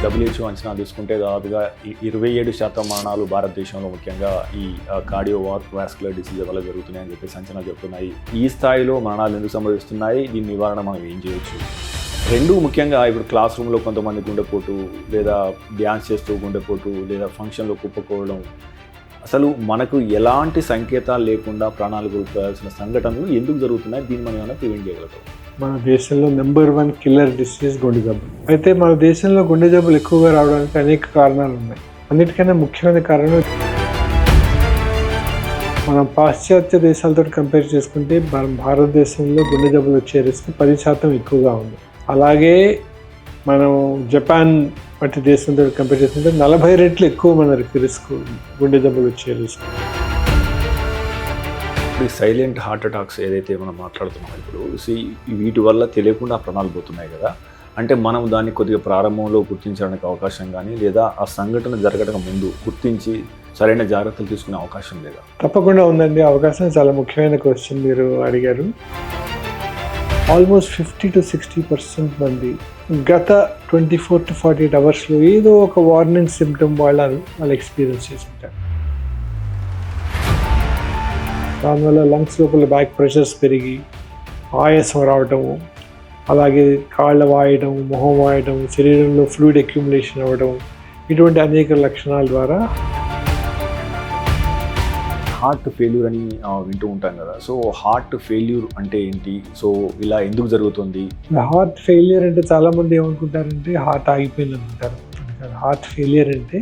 WHO అంచనా తీసుకుంటే దాదాపుగా 27% మరణాలు భారతదేశంలో ముఖ్యంగా ఈ కార్డియోవాస్కులర్ డిసీజ్ వల్ల జరుగుతున్నాయని చెప్పేసి అంచనా చెప్తున్నాయి. ఈ స్థాయిలో మరణాలు ఎందుకు సంభవిస్తున్నాయి, దీని నివారణ మనం ఏం చేయొచ్చు? రెండు ముఖ్యంగా ఇప్పుడు క్లాస్ రూమ్లో కొంతమంది గుండెపోటు, లేదా డ్యాన్స్ చేస్తూ గుండెపోటు, లేదా ఫంక్షన్లో కుప్పకోవడం, అసలు మనకు ఎలాంటి సంకేతాలు లేకుండా ప్రాణాలు కోల్పోయాల్సిన సంఘటనలు ఎందుకు జరుగుతున్నాయి, దీన్ని మనం ఏమైనా ప్రివెంట్ చేయగలుగుతాం? మన దేశంలో నెంబర్ 1 కిల్లర్ డిసీజ్ గుండె జబ్బు. అయితే మన దేశంలో గుండె జబ్బులు ఎక్కువగా రావడానికి అనేక కారణాలు ఉన్నాయి. అన్నిటికన్నా ముఖ్యమైన కారణం, మనం పాశ్చాత్య దేశాలతో కంపేర్ చేసుకుంటే మన భారతదేశంలో గుండె జబ్బులు వచ్చే రిస్క్ 10% ఎక్కువగా ఉంది. అలాగే మనం జపాన్ వంటి దేశంతో కంపేర్ చేసుకుంటే 40 రెట్లు ఎక్కువ మనకి రిస్క్, గుండె జబ్బులు వచ్చే రిస్క్. సైలెంట్ హార్ట్ అటాక్స్ ఏదైతే మనం మాట్లాడుతున్నాం ఇప్పుడు, వీటి వల్ల తెలియకుండా ప్రాణాలు పోతున్నాయి కదా. అంటే మనం దాన్ని కొద్దిగా ప్రారంభంలో గుర్తించడానికి అవకాశం కానీ, లేదా ఆ సంఘటన జరగడం ముందు గుర్తించి సరైన జాగ్రత్తలు తీసుకునే అవకాశం లేదా? తప్పకుండా ఉందండి అవకాశం. చాలా ముఖ్యమైన క్వశ్చన్ మీరు అడిగారు. ఆల్మోస్ట్ 50 to 60% మంది గత 24 to 48 అవర్స్లో ఏదో ఒక వార్నింగ్ సిమ్టమ్ వాళ్ళు ఎక్స్పీరియన్స్ చేస్తుంటారు. దానివల్ల లంగ్స్ లోపల బ్యాక్ ప్రెషర్స్ పెరిగి ఆయాసం రావటము, అలాగే కాళ్ళ వాయడం, మొహం వాయడం, శరీరంలో ఫ్లూయిడ్ అక్యుములేషన్ అవ్వడం, ఇటువంటి అనేక లక్షణాల ద్వారా హార్ట్ ఫెయిల్యూర్ అని వింటూ ఉంటాం కదా. సో హార్ట్ ఫెయిల్యూర్ అంటే ఏంటి? సో ఇలా ఎందుకు జరుగుతుంది? హార్ట్ ఫెయిలియర్ అంటే చాలామంది ఏమనుకుంటారంటే హార్ట్ ఆగిపోయింది అనుకుంటారు. హార్ట్ ఫెయిలియర్ అంటే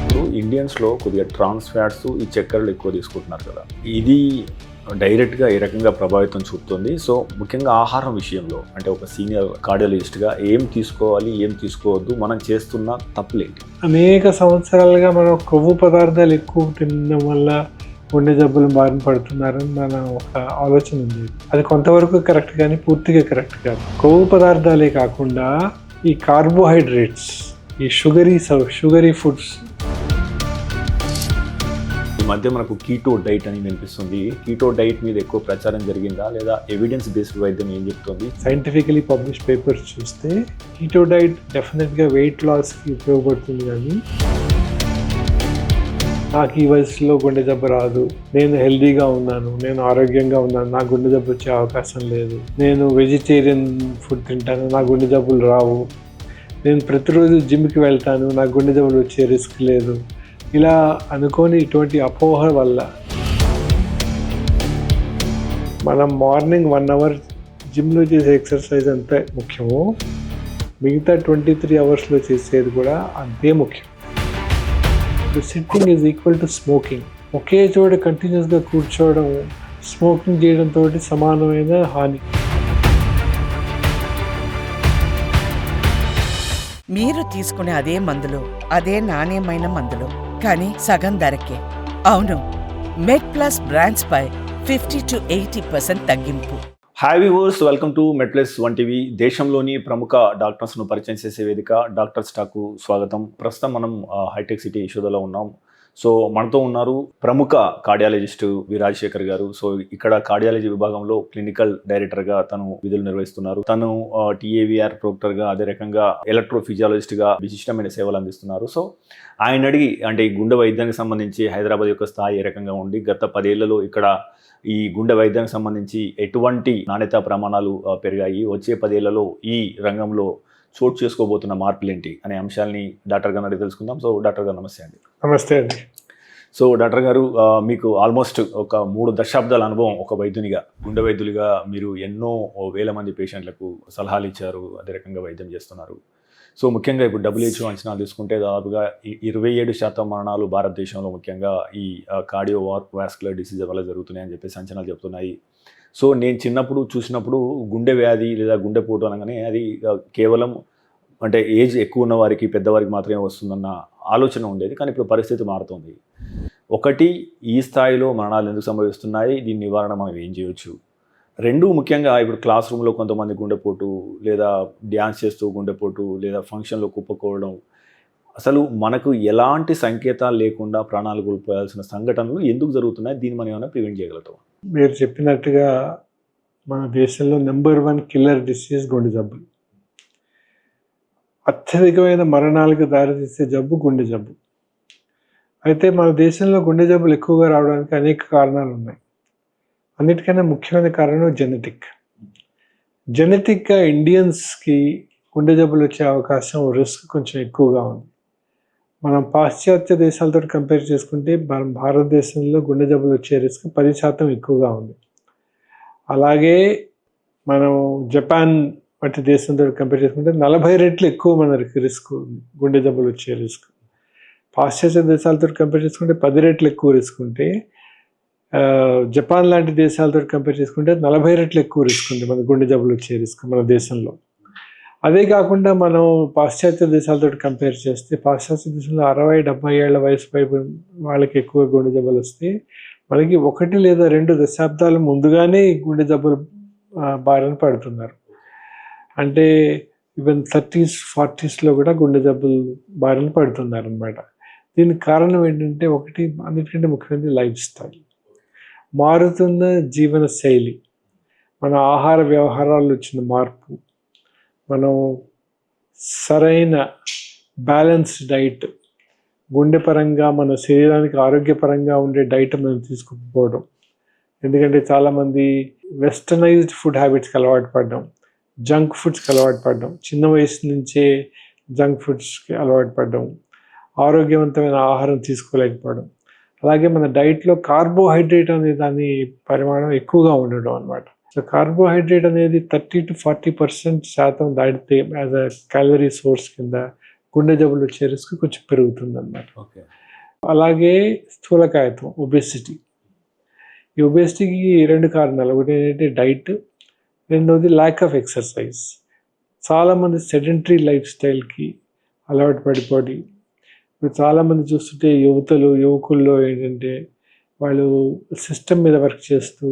ఇప్పుడు ఇండియన్స్లో కొద్దిగా ట్రాన్స్ ఫ్యాట్స్, ఈ చక్కెరలు ఎక్కువ తీసుకుంటున్నారు కదా, ఇది డైరెక్ట్గా ఏ రకంగా ప్రభావితం చూపుతుంది? సో ముఖ్యంగా ఆహారం విషయంలో, అంటే ఒక సీనియర్ కార్డియాలజిస్ట్గా ఏం తీసుకోవాలి, ఏం తీసుకోవద్దు, మనం చేస్తున్న తప్పులేంటి? అనేక సంవత్సరాలుగా మనం కొవ్వు పదార్థాలు ఎక్కువ తినడం వల్ల గుండె జబ్బులు బారిన పడుతున్నారని మన ఒక ఆలోచన ఉంది. అది కొంతవరకు కరెక్ట్ కానీ పూర్తిగా కరెక్ట్ కాదు. కొవ్వు పదార్థాలే కాకుండా ఈ కార్బోహైడ్రేట్స్, ఈ షుగరీ ఫుడ్స్, ఈ మధ్య మనకు కీటో డైట్ అని వినిపిస్తుంది. కీటో డైట్ మీద ఎక్కువ ప్రచారం జరిగిందా, లేదా ఎవిడెన్స్ బేస్డ్ వైద్యం ఏం చెప్తుంది? సైంటిఫికలీ పబ్లిష్ పేపర్స్ చూస్తే కీటో డైట్ డెఫినెట్గా వెయిట్ లాస్కి ఉపయోగపడుతుంది, కానీ నాకు ఈ వయసులో గుండె జబ్బు రాదు, నేను హెల్దీగా ఉన్నాను, నేను ఆరోగ్యంగా ఉన్నాను, నాకు గుండె జబ్బు వచ్చే అవకాశం లేదు, నేను వెజిటేరియన్ ఫుడ్ తింటాను, నాకు గుండె జబ్బులు రావు, నేను ప్రతిరోజు జిమ్కి వెళ్తాను, నాకు గుండె జబ్బులు వచ్చే రిస్క్ లేదు, ఇలా అనుకోని ఇటువంటి అపోహ వల్ల మనం మార్నింగ్ 1 hour జిమ్లో చేసే ఎక్సర్సైజ్ అంతే ముఖ్యము, మిగతా 23 అవర్స్లో చేసేది కూడా అంతే ముఖ్యం. Sitting is equal to smoking. ఒకే చోట కంటిన్యూస్గా కూర్చోవడం స్మోకింగ్ చేయడంతో సమానమైన హాని. మీరు తీసుకునే అదే మందులు, అదే నాణ్యమైన మందులు, కానీ సగం ధరకే. అవును, మెడ్ప్లస్ బ్రాండ్స్ పై 50 to 80% తగ్గింపు. Hi viewers, welcome to MedPlus 1 TV. దేశంలోని ప్రముఖ డాక్టర్స్ను పరిచయం చేసే వేదిక డాక్టర్స్ టాక్కు స్వాగతం. ప్రస్తుతం మనం హైటెక్ సిటీ యశోదలో ఉన్నాం. సో మనతో ఉన్నారు ప్రముఖ కార్డియాలజిస్ట్ వి రాజశేఖర్ గారు. సో ఇక్కడ కార్డియాలజీ విభాగంలో క్లినికల్ డైరెక్టర్గా తను విధులు నిర్వహిస్తున్నారు. తను TAVR ప్రొక్టర్గా, అదే రకంగా ఎలక్ట్రోఫిజియాలజిస్ట్గా విశిష్టమైన సేవలు అందిస్తున్నారు. సో ఆయన అడిగి, అంటే ఈ గుండె వైద్యానికి సంబంధించి హైదరాబాద్ యొక్క స్థాయి ఏ రకంగా ఉండి, గత 10 ఏళ్లలో ఇక్కడ ఈ గుండె వైద్యానికి సంబంధించి ఎటువంటి నాణ్యతా ప్రమాణాలు పెరిగాయి, వచ్చే 10 ఏళ్లలో ఈ రంగంలో చోటు చేసుకోబోతున్న మార్పులు ఏంటి అనే అంశాలని డాక్టర్ గారు అడిగి తెలుసుకుందాం. సో డాక్టర్ గారు నమస్తే అండి. నమస్తే అండి. సో డాక్టర్ గారు, మీకు ఆల్మోస్ట్ ఒక 3 దశాబ్దాల అనుభవం ఒక వైద్యునిగా, గుండె వైద్యులుగా మీరు ఎన్నో వేల మంది పేషెంట్లకు సలహాలు ఇచ్చారు, అదే రకంగా వైద్యం చేస్తున్నారు. సో ముఖ్యంగా ఇప్పుడు WHO అంచనాలు తీసుకుంటే దాదాపుగా 27% మరణాలు భారతదేశంలో ముఖ్యంగా ఈ కార్డియోవాస్కులర్ డిసీజ్ వల్ల జరుగుతున్నాయని చెప్పేసి అంచనాలు చెప్తున్నాయి. సో నేను చిన్నప్పుడు చూసినప్పుడు గుండె వ్యాధి లేదా గుండెపోటు అనగానే అది కేవలం అంటే ఏజ్ ఎక్కువ ఉన్న వారికి, పెద్దవారికి మాత్రమే వస్తుందన్న ఆలోచన ఉండేది. కానీ ఇప్పుడు పరిస్థితి మారుతుంది. ఒకటి, ఈ స్థాయిలో మరణాలు ఎందుకు సంభవిస్తున్నాయి, దీని నివారణ మనం ఏం చేయొచ్చు? రెండు, ముఖ్యంగా ఇప్పుడు క్లాస్ రూమ్లో కొంతమంది గుండెపోటు, లేదా డ్యాన్స్ చేస్తూ గుండెపోటు, లేదా ఫంక్షన్లో కుప్పకోవడం, అసలు మనకు ఎలాంటి సంకేతాలు లేకుండా ప్రాణాలు కోల్పోయాల్సిన సంఘటనలు ఎందుకు జరుగుతున్నాయి, దీన్ని మనం ఏమైనా ప్రివెంట్ చేయగలుగుతాం? మీరు చెప్పినట్టుగా మన దేశంలో నెంబర్ 1 కిల్లర్ డిసీజ్ గుండె జబ్బులు. అత్యధికమైన మరణాలకు దారితీసే జబ్బు గుండె జబ్బు. అయితే మన దేశంలో గుండె జబ్బులు ఎక్కువగా రావడానికి అనేక కారణాలు ఉన్నాయి. అన్నిటికన్నా ముఖ్యమైన కారణం జెనెటిక్గా ఇండియన్స్కి గుండె జబ్బులు వచ్చే అవకాశం, రిస్క్ కొంచెం ఎక్కువగా ఉంది. మనం పాశ్చాత్య దేశాలతో కంపేర్ చేసుకుంటే భారతదేశంలో గుండె జబ్బులు వచ్చే రిస్క్ 10% ఎక్కువగా ఉంది. అలాగే మనం జపాన్ వంటి దేశంతో కంపేర్ చేసుకుంటే 40 రెట్లు ఎక్కువ మనకి రిస్క్ ఉంది, గుండె జబ్బులు వచ్చే రిస్క్. పాశ్చాత్య దేశాలతో కంపేర్ చేసుకుంటే 10 రెట్లు ఎక్కువ రిస్క్ ఉంటే, జపాన్ లాంటి దేశాలతో కంపేర్ చేసుకుంటే 40 రెట్లు ఎక్కువ రిస్క్ ఉంది మన గుండె జబ్బులు వచ్చే రిస్క్ మన దేశంలో. అదే కాకుండా మనం పాశ్చాత్య దేశాలతో కంపేర్ చేస్తే, పాశ్చాత్య దేశంలో 60-70 ఏళ్ల వయసు పైపు వాళ్ళకి ఎక్కువ గుండె జబ్బులు వస్తే, మనకి 1 లేదా 2 దశాబ్దాల ముందుగానే ఈ గుండె జబ్బులు బారిన పడుతున్నారు. అంటే ఈవెన్ 30s, 40sలో కూడా గుండె జబ్బులు బారిన పడుతున్నారు అనమాట. దీనికి కారణం ఏంటంటే, ఒకటి అన్నిటికంటే ముఖ్యమైనది లైఫ్ స్టైల్, మారుతున్న జీవన శైలి, మన ఆహార వ్యవహారాల్లో వచ్చిన మార్పు, మనం సరైన బ్యాలెన్స్డ్ డైట్, గుండె పరంగా మన శరీరానికి ఆరోగ్యపరంగా ఉండే డైట్ మనం తీసుకుపోవడం. ఎందుకంటే చాలామంది వెస్టర్నైజ్డ్ ఫుడ్ హ్యాబిట్స్కి అలవాటు పడ్డాం, జంక్ ఫుడ్స్కి అలవాటు పడ్డాం, చిన్న వయసు నుంచే జంక్ ఫుడ్స్కి అలవాటు పడ్డాం, ఆరోగ్యవంతమైన ఆహారం తీసుకోలేకపోవడం. అలాగే మన డైట్లో కార్బోహైడ్రేట్ అనే దాని పరిమాణం ఎక్కువగా ఉండడం అనమాట. సో కార్బోహైడ్రేట్ అనేది 30-40% దాటితే యాజ్ అ క్యాలరీ సోర్స్ కింద గుండె జబ్బులు వచ్చే రిస్క్ కొంచెం పెరుగుతుంది అన్నమాట. ఓకే. అలాగే స్థూలకాయత్వం, ఒబెసిటీ. ఈ ఒబెసిటీకి 2 కారణాలు. ఒకటి ఏంటంటే డైట్, రెండవది ల్యాక్ ఆఫ్ ఎక్సర్సైజ్. చాలామంది సెడెంటరీ లైఫ్ స్టైల్కి అలవాటు పడిపోయి, ఇప్పుడు చాలామంది చూస్తుంటే యువకుల్లో ఏంటంటే వాళ్ళు సిస్టమ్ మీద వర్క్ చేస్తూ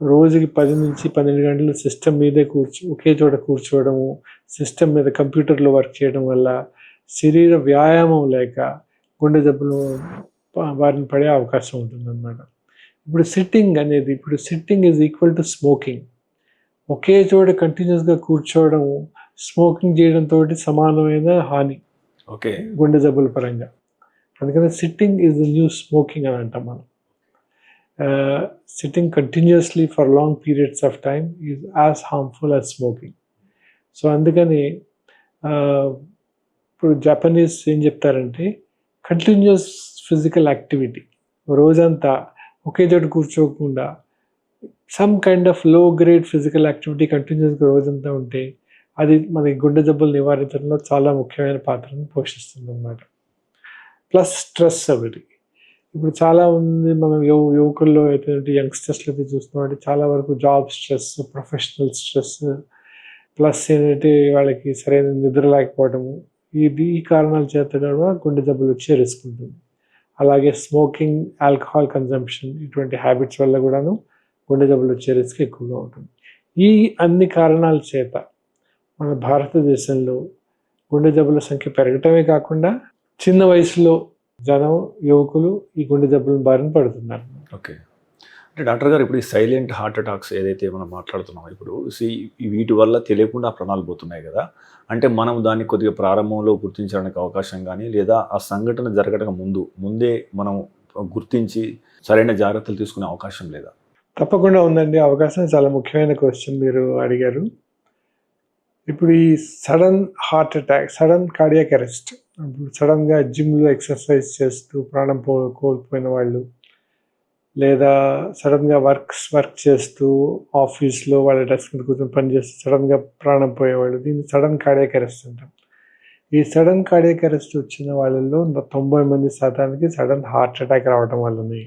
రోజుకి 10-12 గంటలు సిస్టమ్ మీదే ఒకే చోట కూర్చోవడము, సిస్టమ్ మీద కంప్యూటర్లో వర్క్ చేయడం వల్ల శరీర వ్యాయామం లేక గుండె జబ్బులు బారిన పడే అవకాశం ఉంటుందన్నమాట. ఇప్పుడు sitting is equal to smoking. ఒకే చోట కంటిన్యూస్గా కూర్చోవడం స్మోకింగ్ చేయడంతో సమానమైన హాని ఓకే గుండె జబ్బుల పరంగా. అందుకని sitting is the new smoking అని అంటాం మనం. Sitting continuously for long periods of time is as harmful as smoking. So అందుకని ఇప్పుడు జపనీస్ ఏం చెప్తారంటే, కంటిన్యూస్ ఫిజికల్ యాక్టివిటీ, రోజంతా ఒకే చోట కూర్చోకుండా సమ్ కైండ్ ఆఫ్ లో గ్రేడ్ ఫిజికల్ యాక్టివిటీ కంటిన్యూస్గా రోజంతా ఉంటే అది మనకి గుండె జబ్బులు నివారించడంలో చాలా ముఖ్యమైన పాత్రను పోషిస్తుంది అన్నమాట. ప్లస్ స్ట్రెస్ ఒకటి. ఇప్పుడు చాలామంది మనం యువకుల్లో అయితే యంగ్స్టర్స్లో అయితే చూస్తున్నామంటే చాలా వరకు job stress, professional stress, plus ఏంటంటే వాళ్ళకి సరైన నిద్ర లేకపోవడము, ఈ కారణాల చేత కూడా గుండె జబ్బులు వచ్చే రిస్క్ ఉంటుంది. అలాగే స్మోకింగ్, ఆల్కహాల్ కన్జంప్షన్, ఇటువంటి హ్యాబిట్స్ వల్ల కూడాను గుండె జబ్బులు వచ్చే రిస్క్ ఎక్కువగా ఉంటుంది. ఈ అన్ని కారణాల చేత మన భారతదేశంలో గుండె జబ్బుల సంఖ్య పెరగటమే కాకుండా చిన్న వయసులో యువకులు ఈ గుండె జబ్బులను బారిన పడుతున్నారు. ఓకే. అంటే డాక్టర్ గారు, ఇప్పుడు ఈ సైలెంట్ హార్ట్ అటాక్స్ ఏదైతే మనం మాట్లాడుతున్నామో, ఇప్పుడు వీటి వల్ల తెలియకుండా ప్రాణాలు పోతున్నాయి కదా. అంటే మనం దాన్ని కొద్దిగా ప్రారంభంలో గుర్తించడానికి అవకాశం కానీ, లేదా ఆ సంఘటన జరగడం ముందే మనం గుర్తించి సరైన జాగ్రత్తలు తీసుకునే అవకాశం లేదా? తప్పకుండా ఉందండి. అవకాశం చాలా ముఖ్యమైన క్వశ్చన్ మీరు అడిగారు. ఇప్పుడు ఈ sudden heart attack, sudden cardiac arrest, సడన్గా జిమ్లో ఎక్సర్సైజ్ చేస్తూ ప్రాణం కోల్పోయిన వాళ్ళు, లేదా సడన్గా వర్క్ చేస్తూ ఆఫీస్లో వాళ్ళ డెస్క్ మీద కూర్చొని పనిచేస్తూ సడన్గా ప్రాణం పోయేవాళ్ళు, దీన్ని సడన్ కార్డియాక్ అరెస్ట్ అంటాం. ఈ సడన్ కార్డియాక్ అరెస్ట్ వచ్చిన వాళ్ళల్లో 90% సడన్ హార్ట్ అటాక్ రావడం వల్లనే.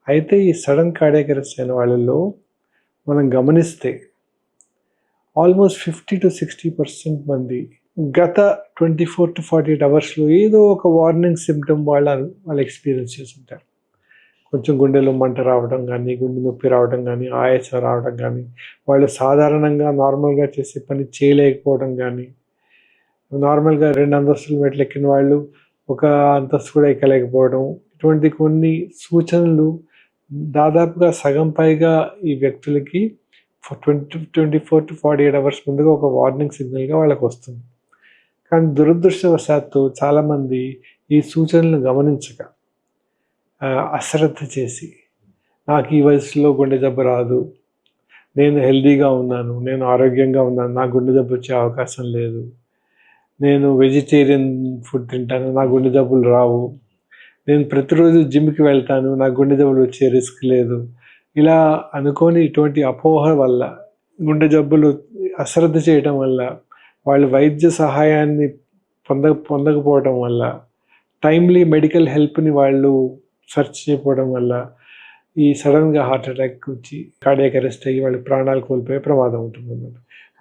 అయితే ఈ సడన్ కార్డియాక్ అరెస్ట్ అయిన వాళ్ళల్లో మనం గమనిస్తే ఆల్మోస్ట్ 50-60% మంది గత 24 to 48 అవర్స్లో ఏదో ఒక వార్నింగ్ సిమ్టమ్ వాళ్ళు ఎక్స్పీరియన్స్ చేసి ఉంటారు. కొంచెం గుండెలో మంట రావడం కానీ, గుండె నొప్పి రావడం కానీ, ఆయాసం రావడం కానీ, వాళ్ళు సాధారణంగా నార్మల్గా చేసే పని చేయలేకపోవడం కానీ, నార్మల్గా 2 అంతస్తులు మెట్లు ఎక్కిన వాళ్ళు 1 అంతస్తు కూడా ఎక్కలేకపోవడం, ఇటువంటి కొన్ని సూచనలు దాదాపుగా సగం పైగా ఈ వ్యక్తులకి 24 to 48 అవర్స్ ముందుగా ఒక వార్నింగ్ సిగ్నల్గా వాళ్ళకి వస్తుంది. కానీ దురదృష్టవశాత్తు చాలామంది ఈ సూచనలను గమనించక అశ్రద్ధ చేసి నాకు ఈ వయసులో గుండె జబ్బు రాదు, నేను హెల్దీగా ఉన్నాను, నేను ఆరోగ్యంగా ఉన్నాను, నాకు గుండె జబ్బు వచ్చే అవకాశం లేదు, నేను వెజిటేరియన్ ఫుడ్ తింటాను, నాకు గుండె జబ్బులు రావు, నేను ప్రతిరోజు జిమ్కి వెళ్తాను, నాకు గుండె జబ్బులు వచ్చే రిస్క్ లేదు, ఇలా అనుకొని ఇటువంటి అపోహ వల్ల గుండె జబ్బులు అశ్రద్ధ చేయడం వల్ల వాళ్ళు వైద్య సహాయాన్ని పొందకపోవడం వల్ల టైమ్లీ మెడికల్ హెల్ప్ని వాళ్ళు సెర్చ్ చేయకపోవడం వల్ల ఈ సడన్గా హార్ట్ అటాక్ వచ్చి కార్డియాక్ అరెస్ట్ అయ్యి వాళ్ళు ప్రాణాలు కోల్పోయే ప్రమాదం ఉంటుంది అన్నమాట.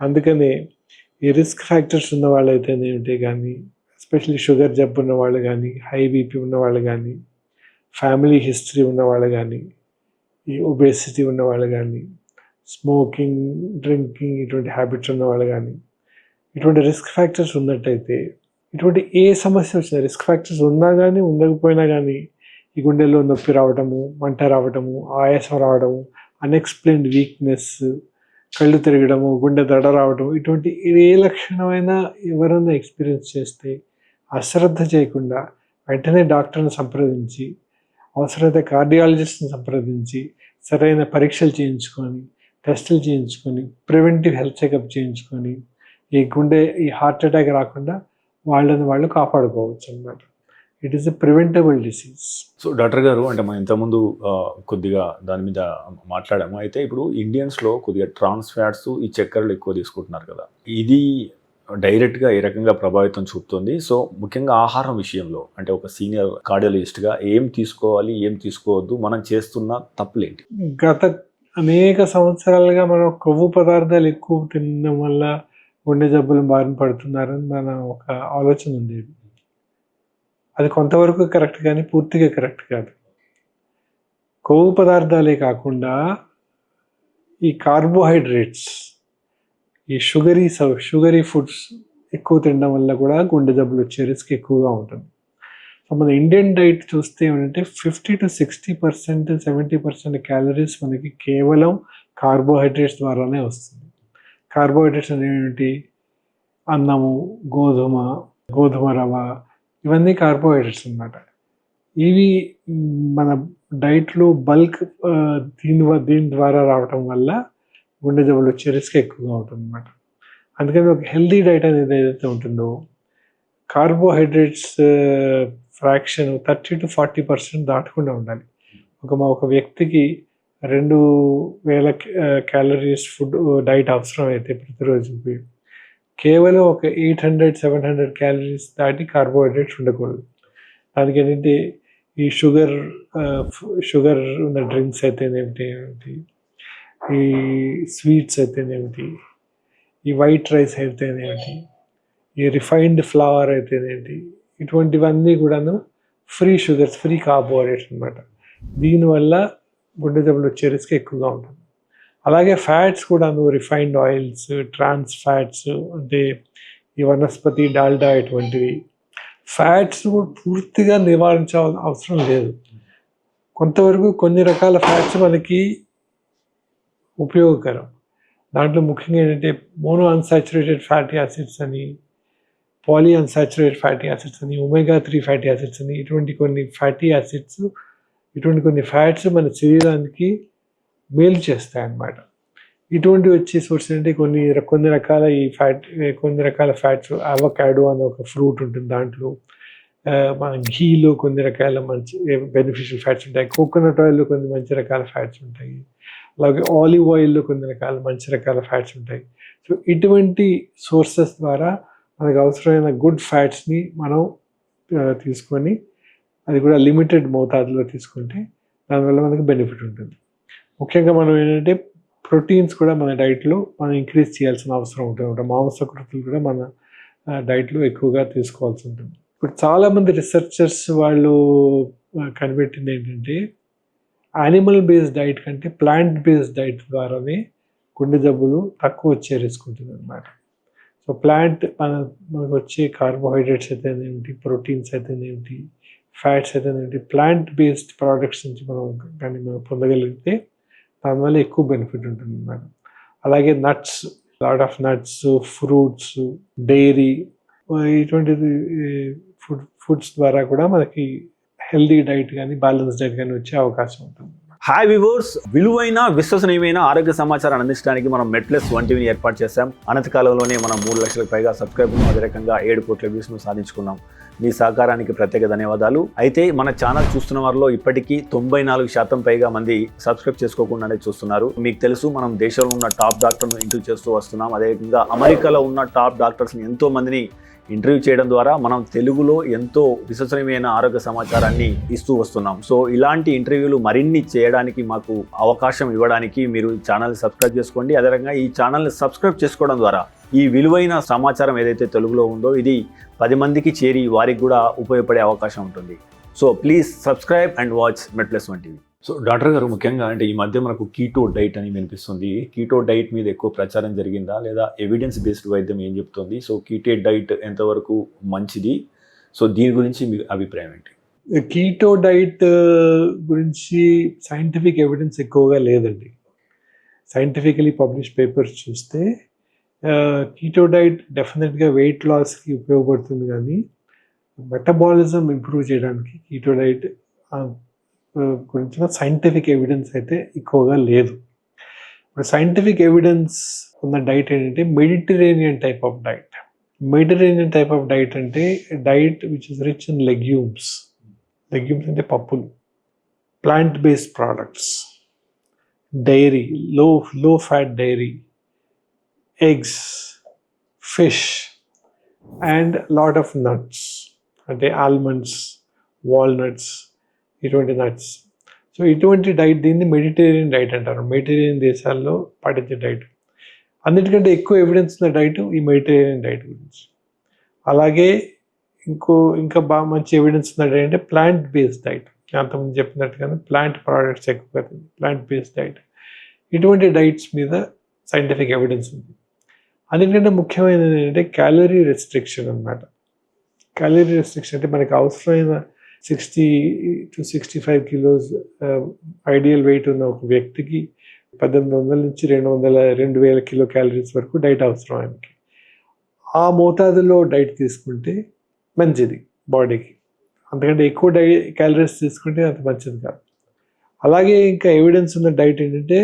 అందుకని ఈ రిస్క్ ఫ్యాక్టర్స్ ఉన్న వాళ్ళైతేనేమిటి కానీ, ఎస్పెషల్లీ షుగర్ జబ్బు ఉన్న వాళ్ళు కానీ, హై బీపీ ఉన్న వాళ్ళు కానీ, ఫ్యామిలీ హిస్టరీ ఉన్న వాళ్ళు కానీ, ఈ ఒబేసిటీ ఉన్న వాళ్ళు కానీ, స్మోకింగ్, డ్రింకింగ్ ఇటువంటి హ్యాబిట్స్ ఉన్న వాళ్ళు కానీ, ఇటువంటి రిస్క్ ఫ్యాక్టర్స్ ఉన్నట్టయితే ఇటువంటి ఏ సమస్య వచ్చినా రిస్క్ ఫ్యాక్టర్స్ ఉన్నా కానీ ఉండకపోయినా కానీ ఈ గుండెల్లో నొప్పి రావడము, మంట రావడము, ఆయాసం రావడము, అన్ఎక్స్ప్లెయిన్డ్ వీక్నెస్, కళ్ళు తిరగడము, గుండె దడ రావడము, ఇటువంటి ఏ లక్షణమైన ఎవరైనా ఎక్స్పీరియన్స్ చేస్తే అశ్రద్ధ చేయకుండా వెంటనే డాక్టర్ని సంప్రదించి, అవసరమైతే కార్డియాలజిస్ట్ని సంప్రదించి సరైన పరీక్షలు చేయించుకొని, టెస్టులు చేయించుకొని, ప్రివెంటివ్ హెల్త్ చెకప్ చేయించుకొని ఈ హార్ట్ అటాక్ రాకుండా వాళ్ళని వాళ్ళు కాపాడుకోవచ్చు అన్నమాట. It is a preventable disease. So doctor గారు, అంటే మనం ఇంతకుముందు కొద్దిగా దాని మీద మాట్లాడాము. అయితే ఇప్పుడు ఇండియన్స్లో కొద్దిగా ట్రాన్స్ ఫ్యాట్స్, ఈ చక్కెరలు ఎక్కువ తీసుకుంటున్నారు కదా, ఇది డైరెక్ట్గా ఏ రకంగా ప్రభావితం చూపుతుంది? సో ముఖ్యంగా ఆహారం విషయంలో, అంటే ఒక సీనియర్ కార్డియాలజిస్ట్గా ఏం తీసుకోవాలి, ఏం తీసుకోవద్దు, మనం చేస్తున్న తప్పులేంటి? గత అనేక సంవత్సరాలుగా మనం కొవ్వు పదార్థాలు ఎక్కువ తినడం వల్ల గుండె జబ్బులు బారిన పడుతున్నారని మన ఒక ఆలోచన ఉండేది. అది కొంతవరకు కరెక్ట్ కానీ పూర్తిగా కరెక్ట్ కాదు. కొవ్వు పదార్థాలే కాకుండా ఈ కార్బోహైడ్రేట్స్, ఈ షుగరీ ఫుడ్స్ ఎక్కువ తినడం వల్ల కూడా గుండె జబ్బులు వచ్చే రిస్క్ ఎక్కువగా ఉంటుంది. సో మన ఇండియన్ డైట్ చూస్తే ఏమంటే 50 to 60%, 70% క్యాలరీస్ మనకి కేవలం కార్బోహైడ్రేట్స్ ద్వారానే వస్తుంది. కార్బోహైడ్రేట్స్ అనేవి అన్నము, గోధుమ రవ్వ, ఇవన్నీ కార్బోహైడ్రేట్స్ అన్నమాట. ఇవి మన డైట్లో బల్క్ దీని ద్వారా రావటం వల్ల గుండె జబ్బులు వచ్చే రిస్క్ ఎక్కువగా ఉంటుంది అన్నమాట. అందుకని ఒక హెల్దీ డైట్ అనేది ఏదైతే ఉంటుందో కార్బోహైడ్రేట్స్ ఫ్రాక్షన్ 30 to 40% దాటకుండా ఉండాలి. ఒక వ్యక్తికి 2000 క్యాలరీస్ ఫుడ్ డైట్ అవసరం అయితే ప్రతిరోజుకి కేవలం ఒక 800-700 క్యాలరీస్ దాటి కార్బోహైడ్రేట్స్ ఉండకూడదు. దానికి ఏంటంటే ఈ షుగర్ ఉన్న డ్రింక్స్ అయితేనేమిటి, ఈ స్వీట్స్ అయితేనేమిటి, ఈ వైట్ రైస్ అయితేనేమిటి, ఈ రిఫైన్డ్ ఫ్లవర్ అయితేనేమిటి, ఇటువంటివన్నీ కూడాను ఫ్రీ షుగర్స్, ఫ్రీ కార్బోహైడ్రేట్స్ అనమాట. దీనివల్ల గుండె జబ్బులు వచ్చే రిస్క్ ఎక్కువగా ఉంటుంది. అలాగే ఫ్యాట్స్ కూడాను, రిఫైన్డ్ ఆయిల్స్, ట్రాన్స్ ఫ్యాట్స్, అంటే ఈ వనస్పతి, డాల్డా ఇటువంటివి ఫ్యాట్స్ పూర్తిగా నివారించాల్సిన అవసరం లేదు. కొంతవరకు కొన్ని రకాల ఫ్యాట్స్ మనకి ఉపయోగకరం. దాంట్లో ముఖ్యంగా ఏంటంటే మోనో అన్సాచురేటెడ్ ఫ్యాటీ యాసిడ్స్ అని, పాలీ అన్సాచురేటెడ్ ఫ్యాటీ యాసిడ్స్ అని, ఒమేగా 3 ఫ్యాటీ యాసిడ్స్ అని, ఇటువంటి కొన్ని ఫ్యాటీ యాసిడ్స్, ఇటువంటి కొన్ని ఫ్యాట్స్ మన శరీరానికి మేలు చేస్తాయి అన్నమాట. ఇటువంటి వచ్చే సోర్స్ అంటే కొన్ని రకాల ఫ్యాట్స్, అవకాడో అని ఒక ఫ్రూట్ ఉంటుంది, దాంట్లో మన ఘీలో కొన్ని రకాల మంచి బెనిఫిషియల్ ఫ్యాట్స్ ఉంటాయి, కోకోనట్ ఆయిల్లో కొన్ని మంచి రకాల ఫ్యాట్స్ ఉంటాయి, అలాగే ఆలివ్ ఆయిల్లో కొన్ని మంచి రకాల ఫ్యాట్స్ ఉంటాయి. సో ఇటువంటి సోర్సెస్ ద్వారా మనకు అవసరమైన గుడ్ ఫ్యాట్స్ని మనం తీసుకొని, అది కూడా లిమిటెడ్ మోతాదులో తీసుకుంటే దానివల్ల మనకు బెనిఫిట్ ఉంటుంది. ముఖ్యంగా మనం ఏంటంటే ప్రోటీన్స్ కూడా మన డైట్లో మనం ఇంక్రీజ్ చేయాల్సిన అవసరం ఉంటుంది. మాంసకృతులు కూడా మన డైట్లో ఎక్కువగా తీసుకోవాల్సి ఉంటుంది. ఇప్పుడు చాలామంది రిసెర్చర్స్ వాళ్ళు కనిపెట్టింది ఏంటంటే యానిమల్ బేస్డ్ డైట్ కంటే ప్లాంట్ బేస్డ్ డైట్ ద్వారానే గుండె జబ్బులు తక్కువ వచ్చే రిస్క్ ఉంటుంది అన్నమాట. సో మనకు వచ్చే కార్బోహైడ్రేట్స్ అయితేనేమిటి, ప్రోటీన్స్ అయితేనేమిటి, ఫ్యాట్స్ అయితేనేమిటి, ప్లాంట్ బేస్డ్ ప్రోడక్ట్స్ నుంచి మనం పొందగలిగితే దానివల్ల ఎక్కువ బెనిఫిట్ ఉంటుంది అన్నమాట. అలాగే nuts, lot of nuts, fruits, dairy, ఇటువంటిది ఫుడ్స్ ద్వారా కూడా మనకి హెల్దీ డైట్ కానీ బ్యాలెన్స్ డైట్ కానీ వచ్చే అవకాశం ఉంటుంది. హాయ్ వివర్స్, విలువైన విశ్వసనీయమైన ఆరోగ్య సమాచారాన్ని అందించడానికి మనం మెట్ప్లస్ 1 టీవీని ఏర్పాటు చేశాం. అనతి కాలంలోనే మనం 3 లక్షలకు పైగా సబ్స్క్రైబర్లు, అదే రకంగా 7 కోట్ల వ్యూస్ను సాధించుకున్నాం. మీ సహకారానికి ప్రత్యేక ధన్యవాదాలు. అయితే మన ఛానల్ చూస్తున్న వారిలో ఇప్పటికీ 94% పైగా మంది సబ్స్క్రైబ్ చేసుకోకుండానే చూస్తున్నారు. మీకు తెలుసు, మనం దేశంలో ఉన్న టాప్ డాక్టర్ను ఇంటర్వ్యూ చేస్తూ వస్తున్నాం. అదేవిధంగా అమెరికాలో ఉన్న టాప్ డాక్టర్స్ని ఎంతో మందిని ఇంటర్వ్యూ చేయడం ద్వారా మనం తెలుగులో ఎంతో విశ్వసనీయమైన ఆరోగ్య సమాచారాన్ని ఇస్తూ వస్తున్నాం. సో ఇలాంటి ఇంటర్వ్యూలు మరిన్ని చేయడానికి మాకు అవకాశం ఇవ్వడానికి మీరు ఛానల్ని సబ్స్క్రైబ్ చేసుకోండి. అదే రకంగా ఈ ఛానల్ని సబ్స్క్రైబ్ చేసుకోవడం ద్వారా ఈ విలువైన సమాచారం ఏదైతే తెలుగులో ఉందో ఇది 10 మందికి చేరి వారికి కూడా ఉపయోగపడే అవకాశం ఉంటుంది. So please subscribe and watch Met Plus 1 TV. So doctor గారు, ముఖ్యంగా అంటే ఈ మధ్య మనకు కీటో డైట్ అని వినిపిస్తుంది. కీటో డైట్ మీద ఎక్కువ ప్రచారం జరిగిందా, లేదా ఎవిడెన్స్ బేస్డ్ వైద్యం ఏం చెప్తుంది? సో కీటో డైట్ ఎంతవరకు మంచిది? సో దీని గురించి మీ అభిప్రాయం ఏంటి? కీటో డైట్ గురించి సైంటిఫిక్ ఎవిడెన్స్ ఎక్కువగా లేదండి. సైంటిఫికలీ పబ్లిష్ పేపర్స్ చూస్తే కీటో డైట్ డెఫినెట్గా వెయిట్ లాస్కి ఉపయోగపడుతుంది, కానీ మెటబాలిజం ఇంప్రూవ్ చేయడానికి కీటో డైట్ గురించిన సైంటిఫిక్ ఎవిడెన్స్ అయితే ఎక్కువగా లేదు. ఇప్పుడు సైంటిఫిక్ ఎవిడెన్స్ ఉన్న డైట్ ఏంటంటే Mediterranean type of diet. Mediterranean type of diet అంటే diet which is rich in legumes. Legumes అంటే పప్పులు, plant based products, dairy, low fat dairy, eggs, fish and lot of nuts, అంటే almonds, walnuts, ఇటువంటి nuts. So ఇటువంటి diet, దీన్ని Mediterranean diet అంటారు. Mediterranean దేశాల్లో పాటించే డైట్. అన్నిటికంటే ఎక్కువ ఎవిడెన్స్ ఉన్న డైట్ ఈ మెడిటేరియన్ డైట్ గురించి. అలాగే ఇంకా బాగా మంచి ఎవిడెన్స్ ఉన్న డైట్ అంటే ప్లాంట్ బేస్డ్ డైట్. అంతకుముందు చెప్పినట్టుగానే ప్లాంట్ ప్రోడక్ట్స్ ఎక్కువ, ప్లాంట్ బేస్డ్ డైట్. ఇటువంటి డైట్స్ మీద సైంటిఫిక్ ఎవిడెన్స్ ఉంది. అన్నిటికంటే ముఖ్యమైనది ఏంటంటే క్యాలరీ రెస్ట్రిక్షన్ అన్నమాట. క్యాలరీ రెస్ట్రిక్షన్ అంటే మనకి అవసరమైన 60 to 65 కిలోస్ ఐడియల్ వెయిట్ ఉన్న ఒక వ్యక్తికి 1800 నుంచి 2000 కిలో క్యాలరీస్ వరకు డైట్ అవసరం ఆయనకి. ఆ మోతాదులో డైట్ తీసుకుంటే మంచిది బాడీకి. అంతకంటే ఎక్కువ క్యాలరీస్ తీసుకుంటే అంత మంచిది కాదు. అలాగే ఇంకా ఎవిడెన్స్ ఉన్న డైట్ ఏంటంటే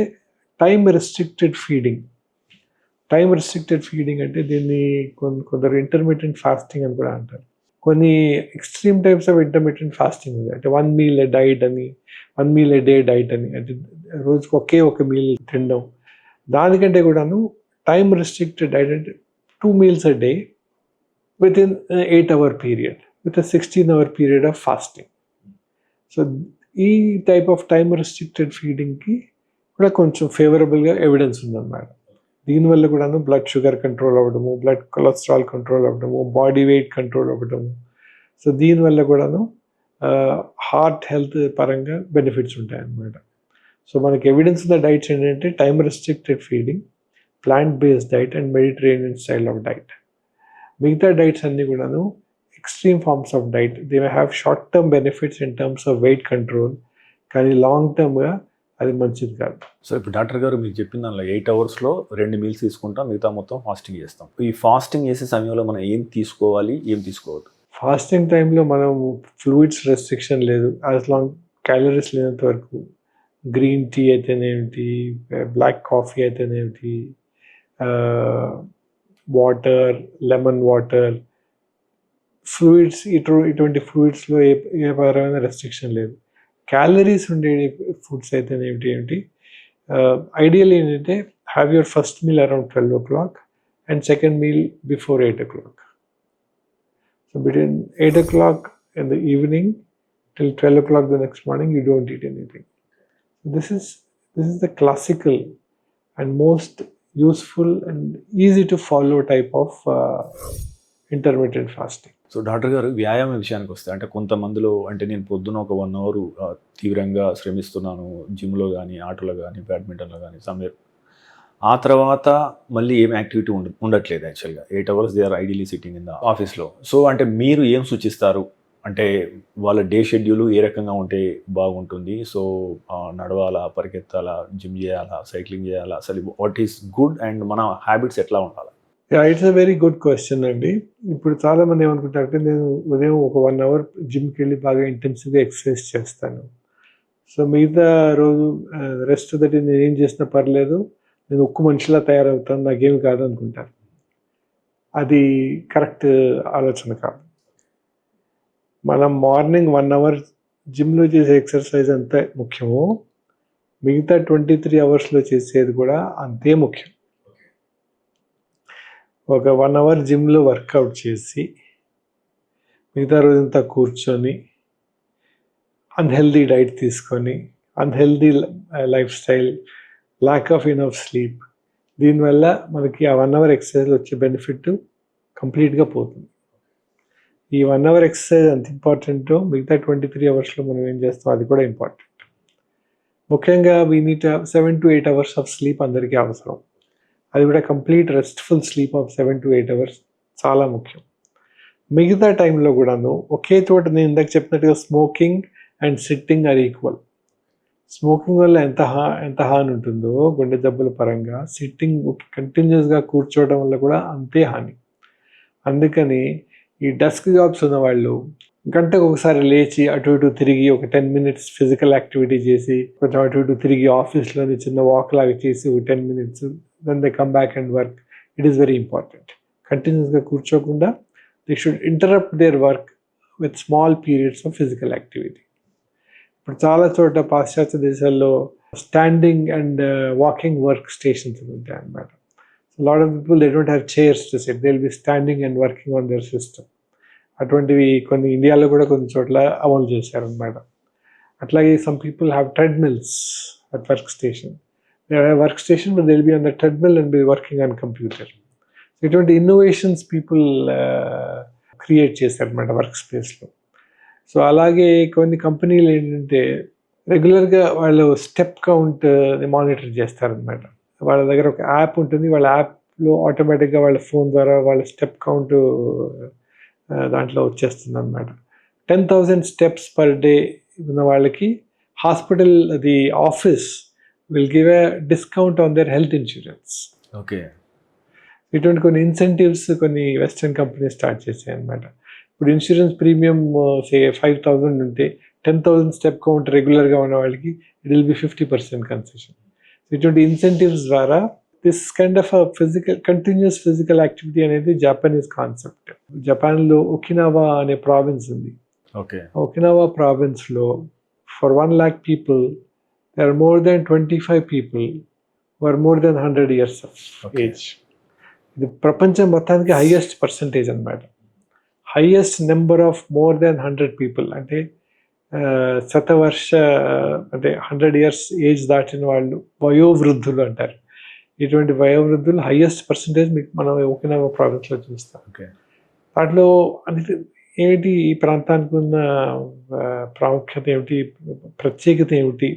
time restricted feeding. Time restricted feeding అంటే దీన్ని కొందరు ఇంటర్మీడియట్ ఫాస్టింగ్ అని కూడా అంటారు. కొన్ని extreme types of intermediate fasting ఉంది. అంటే 1 meal a డైట్ అని, 1 meal a డే డైట్ అని, అంటే రోజుకి ఒక మీల్ తినడం. దానికంటే కూడాను టైమ్ రెస్ట్రిక్టెడ్ డైట్ అంటే 2 meals a day with in 8-hour period with 16-hour period of fasting. So ఈ టైప్ ఆఫ్ టైమ్ రెస్ట్రిక్టెడ్ ఫీడింగ్కి కూడా కొంచెం ఫేవరబుల్గా ఎవిడెన్స్ ఉందన్నమాట. దీనివల్ల కూడాను బ్లడ్ షుగర్ కంట్రోల్ అవ్వడము, బ్లడ్ కొలెస్ట్రాల్ కంట్రోల్ అవ్వడము, బాడీ వెయిట్ కంట్రోల్ అవ్వడము. సో దీనివల్ల కూడాను హార్ట్ హెల్త్ పరంగా బెనిఫిట్స్ ఉంటాయన్నమాట. సో మనకి ఎవిడెన్స్ ఉన్న డైట్స్ ఏంటంటే time restricted feeding, plant based diet and Mediterranean style of diet. మిగతా డైట్స్ అన్నీ కూడాను extreme forms of diet. They may have short term benefits in terms of weight control, కానీ long టర్మ్గా అది మంచిది కాదు. సో ఇప్పుడు డాక్టర్ గారు మీరు చెప్పిన దానిలో 8 hours 2 meals తీసుకుంటాం, మిగతా మొత్తం ఫాస్టింగ్ చేస్తాం. ఈ ఫాస్టింగ్ చేసే సమయంలో మనం ఏం తీసుకోవాలి, ఏం తీసుకోవద్దు? ఫాస్టింగ్ టైంలో మనం ఫ్లూయిడ్స్ రెస్ట్రిక్షన్ లేదు, యాజ్ లాంగ్ క్యాలరీస్ లేనంత వరకు. గ్రీన్ టీ అయితేనేమిటి, బ్లాక్ కాఫీ అయితేనేమిటి, వాటర్, లెమన్ వాటర్, ఫ్లూయిడ్స్, ఇటువంటి ఫ్లూయిడ్స్లో ఏ పరమైన రెస్ట్రిక్షన్ లేదు. క్యాలరీస్ ఉండే ఫుడ్స్ అయితే ఏమిటి ఐడియల్ ఏంటంటే have your first meal around 12 o'clock and second meal before 8 o'clock. So between 8 o'clock in the evening till 12 o'clock the next morning you don't eat anything. This is the classical and most useful and easy to follow type of intermittent fasting. So doctor గారు, వ్యాయామం విషయానికి వస్తే అంటే కొంతమందిలో అంటే నేను పొద్దున ఒక 1 hour తీవ్రంగా శ్రమిస్తున్నాను, జిమ్లో కానీ, ఆటలో కానీ, బ్యాడ్మింటన్లో కానీ, సమయం ఆ తర్వాత మళ్ళీ ఏం యాక్టివిటీ ఉండట్లేదు. యాక్చువల్గా 8 hours they are ideally sitting in the ఆఫీస్లో. సో అంటే మీరు ఏం సూచిస్తారు? అంటే వాళ్ళ డే షెడ్యూల్ ఏ రకంగా ఉంటే బాగుంటుంది? సో నడవాలా, పరిగెత్తాలా, జిమ్ చేయాలా, సైక్లింగ్ చేయాలా, అసలు వాట్ ఈస్ గుడ్ అండ్ మన హ్యాబిట్స్ ఎట్లా ఉండాలి? It's a very good question అండి. ఇప్పుడు చాలామంది ఏమనుకుంటారంటే నేను ఉదయం ఒక 1 అవర్ జిమ్‌కి వెళ్ళి బాగా ఇంటెన్సివ్‌గా ఎక్సర్సైజ్ చేస్తాను. సో మిగతా రోజు రెస్ట్ ఆఫ్ ద డే నేనేం చేసినా పర్లేదు. నేను ఉక్కు మనిషిలా తయారవుతాను. నాకేమి కాదు అనుకుంటారు. అది కరెక్ట్ ఆలోచన కాదు. మనం మార్నింగ్ 1 అవర్ జిమ్‌లో చేసే ఎక్సర్సైజ్ ఎంత ముఖ్యమో, మిగతా 23 అవర్స్‌లో చేసేది కూడా అంతే ముఖ్యం. ఒక 1 అవర్ జిమ్‌లో వర్కౌట్ చేసి, మిగతా రోజంతా కూర్చొని, అన్‌హెల్తీ డైట్ తీసుకొని, unhealthy life style, lack of enough sleep, దీనివల్ల మనకి ఆ 1 అవర్ ఎక్సర్సైజ్‌లో వచ్చే బెనిఫిట్ కంప్లీట్‌గా పోతుంది. ఈ 1 అవర్ ఎక్సర్సైజ్ ఎంత ఇంపార్టెంటో మిగతా 23 అవర్స్‌లో మనం ఏం చేస్తాం అది కూడా ఇంపార్టెంట్. ముఖ్యంగా we need 7 to 8 hours of sleep అందరికీ అవసరం. అది కూడా complete RESTful sleep of 7 to 8 hours చాలా ముఖ్యం. మిగతా టైంలో కూడాను ఒకే చోట నేను ఇందాక చెప్పినట్టుగా smoking and sitting are equal. Smoking వల్ల ఎంత హాని ఉంటుందో గుండె జబ్బుల పరంగా, సిట్టింగ్ కంటిన్యూస్‌గా కూర్చోవడం వల్ల కూడా అంతే హాని. అందుకని ఈ డెస్క్ జాబ్స్ ఉన్నవాళ్ళు గంటకు ఒకసారి లేచి అటు ఇటు తిరిగి ఒక 10 మినిట్స్ ఫిజికల్ యాక్టివిటీ చేసి, కొంచెం అటు ఇటు తిరిగి ఆఫీస్‌లోని చిన్న వాక్ లాగా చేసి ఒక 10 minutes then they come back and work. It is very important. కంటిన్యూస్‌గా కూర్చోకుండా they should interrupt their work with small periods of physical activity. ఇప్పుడు చాలా చోట పాశ్చాత్య దేశాల్లో standing and walking work stations ఉంటాయి అన్నమాట. Lot of people they don't have chairs to sit, they will be standing and working on their system. అటువంటివి కొన్ని ఇండియాలో కూడా కొన్ని చోట్ల అమలు చేశారనమాట. అట్లాగే some people have treadmills at work station. Work station but they will be on the treadmill and be working on computer. ఇటువంటి ఇన్నోవేషన్స్ పీపుల్ క్రియేట్ చేశారనమాట వర్క్ స్పేస్లో. సో అలాగే కొన్ని కంపెనీలు ఏంటంటే రెగ్యులర్గా వాళ్ళు స్టెప్ కౌంట్ మానిటర్ చేస్తారనమాట. వాళ్ళ దగ్గర ఒక యాప్ ఉంటుంది. వాళ్ళ యాప్లో ఆటోమేటిక్గా వాళ్ళ ఫోన్ ద్వారా వాళ్ళ స్టెప్ కౌంట్ దాంట్లో వచ్చేస్తుంది అనమాట. 10,000 స్టెప్స్ పర్ డే ఉన్న వాళ్ళకి హాస్పిటల్ అది office will give a discount on their health insurance. Okay. ఇటువంటి కొన్ని ఇన్సెంటివ్స్ కొన్ని వెస్టర్న్ కంపెనీస్ స్టార్ట్ చేశాయి అనమాట. ఇప్పుడు ఇన్సూరెన్స్ ప్రీమియం 5,000 ఉంటే 10,000 స్టెప్ కౌంట్ రెగ్యులర్గా ఉన్న వాళ్ళకి ఇట్ విల్ బి 50% కన్సెషన్. ఇటువంటి ఇన్సెంటివ్స్ ద్వారా this kind of continuous physical activity అనేది జాపనీస్ కాన్సెప్ట్. జపాన్లో ఒకినావా అనే ప్రావిన్స్ ఉంది. ఓకే. ఒకినావా ప్రావిన్స్లో for 1 lakh people there are more than 25 people who are more than 100 years of age. ఇది ప్రపంచం మొత్తానికి హైయెస్ట్ పర్సంటేజ్ అనమాట. Highest number of more than 100 people అంటే శతవర్ష అంటే 100 ఇయర్స్ ఏజ్ దాటిన వాళ్ళు వయోవృద్ధులు అంటారు. ఇటువంటి వయోవృద్ధులు హైయెస్ట్ పర్సంటేజ్ మీకు మనం ఒకినావా ప్రావిన్స్లో చూస్తాం. ఓకే. దాంట్లో అంటే ఏమిటి ఈ ప్రాంతానికి ఉన్న ప్రాముఖ్యత ఏమిటి, ప్రత్యేకత ఏమిటి,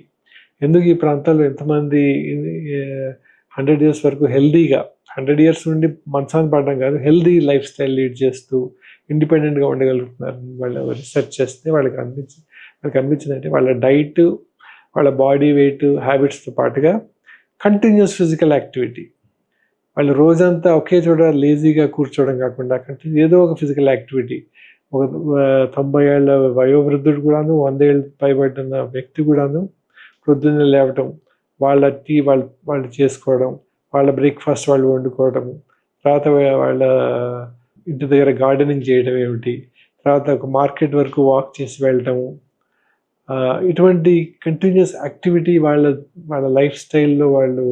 ఎందుకు ఈ ప్రాంతాల్లో ఎంతమంది 100 ఇయర్స్ వరకు హెల్దీగా 100 ఇయర్స్ నుండి మంచాన్ని పడడం కాదు, హెల్దీ లైఫ్ స్టైల్ లీడ్ చేస్తూ ఇండిపెండెంట్గా ఉండగలుగుతున్నారు. వాళ్ళు రీసెర్చ్ చేస్తే వాళ్ళకి అనిపించిందంటే వాళ్ళ డైట్, వాళ్ళ బాడీ వెయిట్ హ్యాబిట్స్తో పాటుగా కంటిన్యూస్ ఫిజికల్ యాక్టివిటీ. వాళ్ళు రోజంతా ఒకే చోట లేజీగా కూర్చోవడం కాకుండా ఏదో ఒక ఫిజికల్ యాక్టివిటీ. ఒక 90 ఏళ్ళ వయోవృద్ధుడు కూడాను, 100 ఏళ్ళు పైబడిన వ్యక్తి కూడాను పొద్దున్నే లేవటం, వాళ్ళ టీ వాళ్ళు చేసుకోవడం, వాళ్ళ బ్రేక్ఫాస్ట్ వాళ్ళు వండుకోవడం, తర్వాత వాళ్ళ ఇంటి దగ్గర గార్డెనింగ్ చేయడం ఏమిటి, తర్వాత ఒక మార్కెట్ వరకు వాక్ చేసి వెళ్ళటము, ఇటువంటి కంటిన్యూస్ యాక్టివిటీ వాళ్ళ లైఫ్ స్టైల్లో వాళ్ళు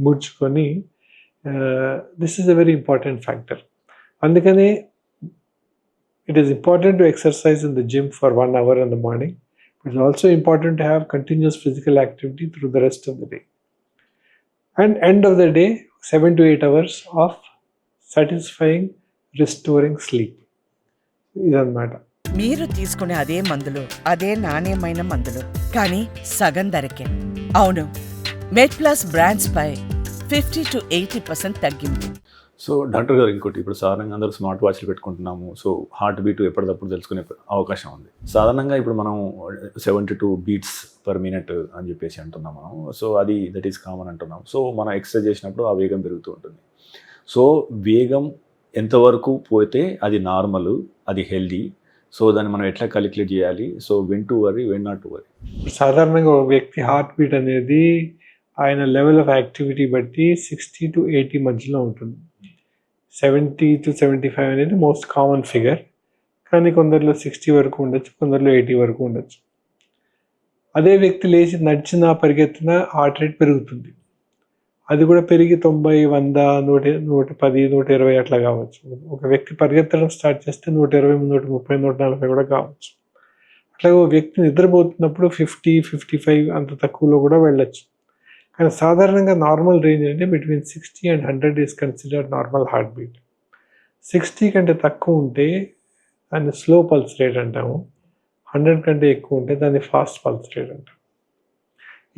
ముడుచుకొని this is a very important factor. అందుకనే it is important to exercise in the gym for 1 hour in the morning. It's also important to have continuous physical activity through the rest of the day. And end of the day, 7 to 8 hours of satisfying, restoring sleep. ఇదన్నమాట. మీరు తీసుకునే అదే మందులు, అదే నాణ్యమైన మందులు, కానీ సగం ధరకే. అవును, మెడ్ ప్లస్ బ్రాండ్స్ పై 50 to 80% తగ్గింపు. సో డాక్టర్ గారు, ఇంకోటి ఇప్పుడు సాధారణంగా అందరూ స్మార్ట్ వాచ్లు పెట్టుకుంటున్నాము. సో హార్ట్ బీట్ ఎప్పటికప్పుడు తెలుసుకునే అవకాశం ఉంది. సాధారణంగా ఇప్పుడు మనం 72 beats per minute అని చెప్పేసి అంటున్నాం మనం. సో అది దట్ ఈస్ కామన్ అంటున్నాం. సో మనం ఎక్సర్సైజ్ చేసినప్పుడు ఆ వేగం పెరుగుతూ ఉంటుంది. సో వేగం ఎంతవరకు పోతే అది నార్మల్, అది హెల్దీ. సో దాన్ని మనం ఎట్లా క్యాలిక్యులేట్ చేయాలి? So when to worry, when not to worry. సాధారణంగా ఒక వ్యక్తి హార్ట్ బీట్ అనేది ఆయన లెవెల్ ఆఫ్ యాక్టివిటీ బట్టి 60 to 80 మధ్యలో ఉంటుంది. 70 to 75 అనేది మోస్ట్ కామన్ ఫిగర్. కానీ కొందరిలో 60 వరకు ఉండొచ్చు, కొందరిలో 80 వరకు ఉండొచ్చు. అదే వ్యక్తి లేచి నడిచినా పరిగెత్తినా హార్ట్ రేట్ పెరుగుతుంది. అది కూడా పెరిగి 90, 100, 110, 120 అట్లా కావచ్చు. ఒక వ్యక్తి పరిగెత్తడం స్టార్ట్ చేస్తే 120, 130, 140 కూడా కావచ్చు. అట్లాగే ఒక వ్యక్తి నిద్రపోతున్నప్పుడు 50, 55 అంత తక్కువలో కూడా వెళ్ళొచ్చు. కానీ సాధారణంగా నార్మల్ రేంజ్ అంటే between 60 and 100 is considered normal heart beat. 60 కంటే తక్కువ ఉంటే దాన్ని స్లో పల్స్ రేట్ అంటాము. 100 కంటే ఎక్కువ ఉంటే దాన్ని ఫాస్ట్ పల్స్ రేట్ అంటాం.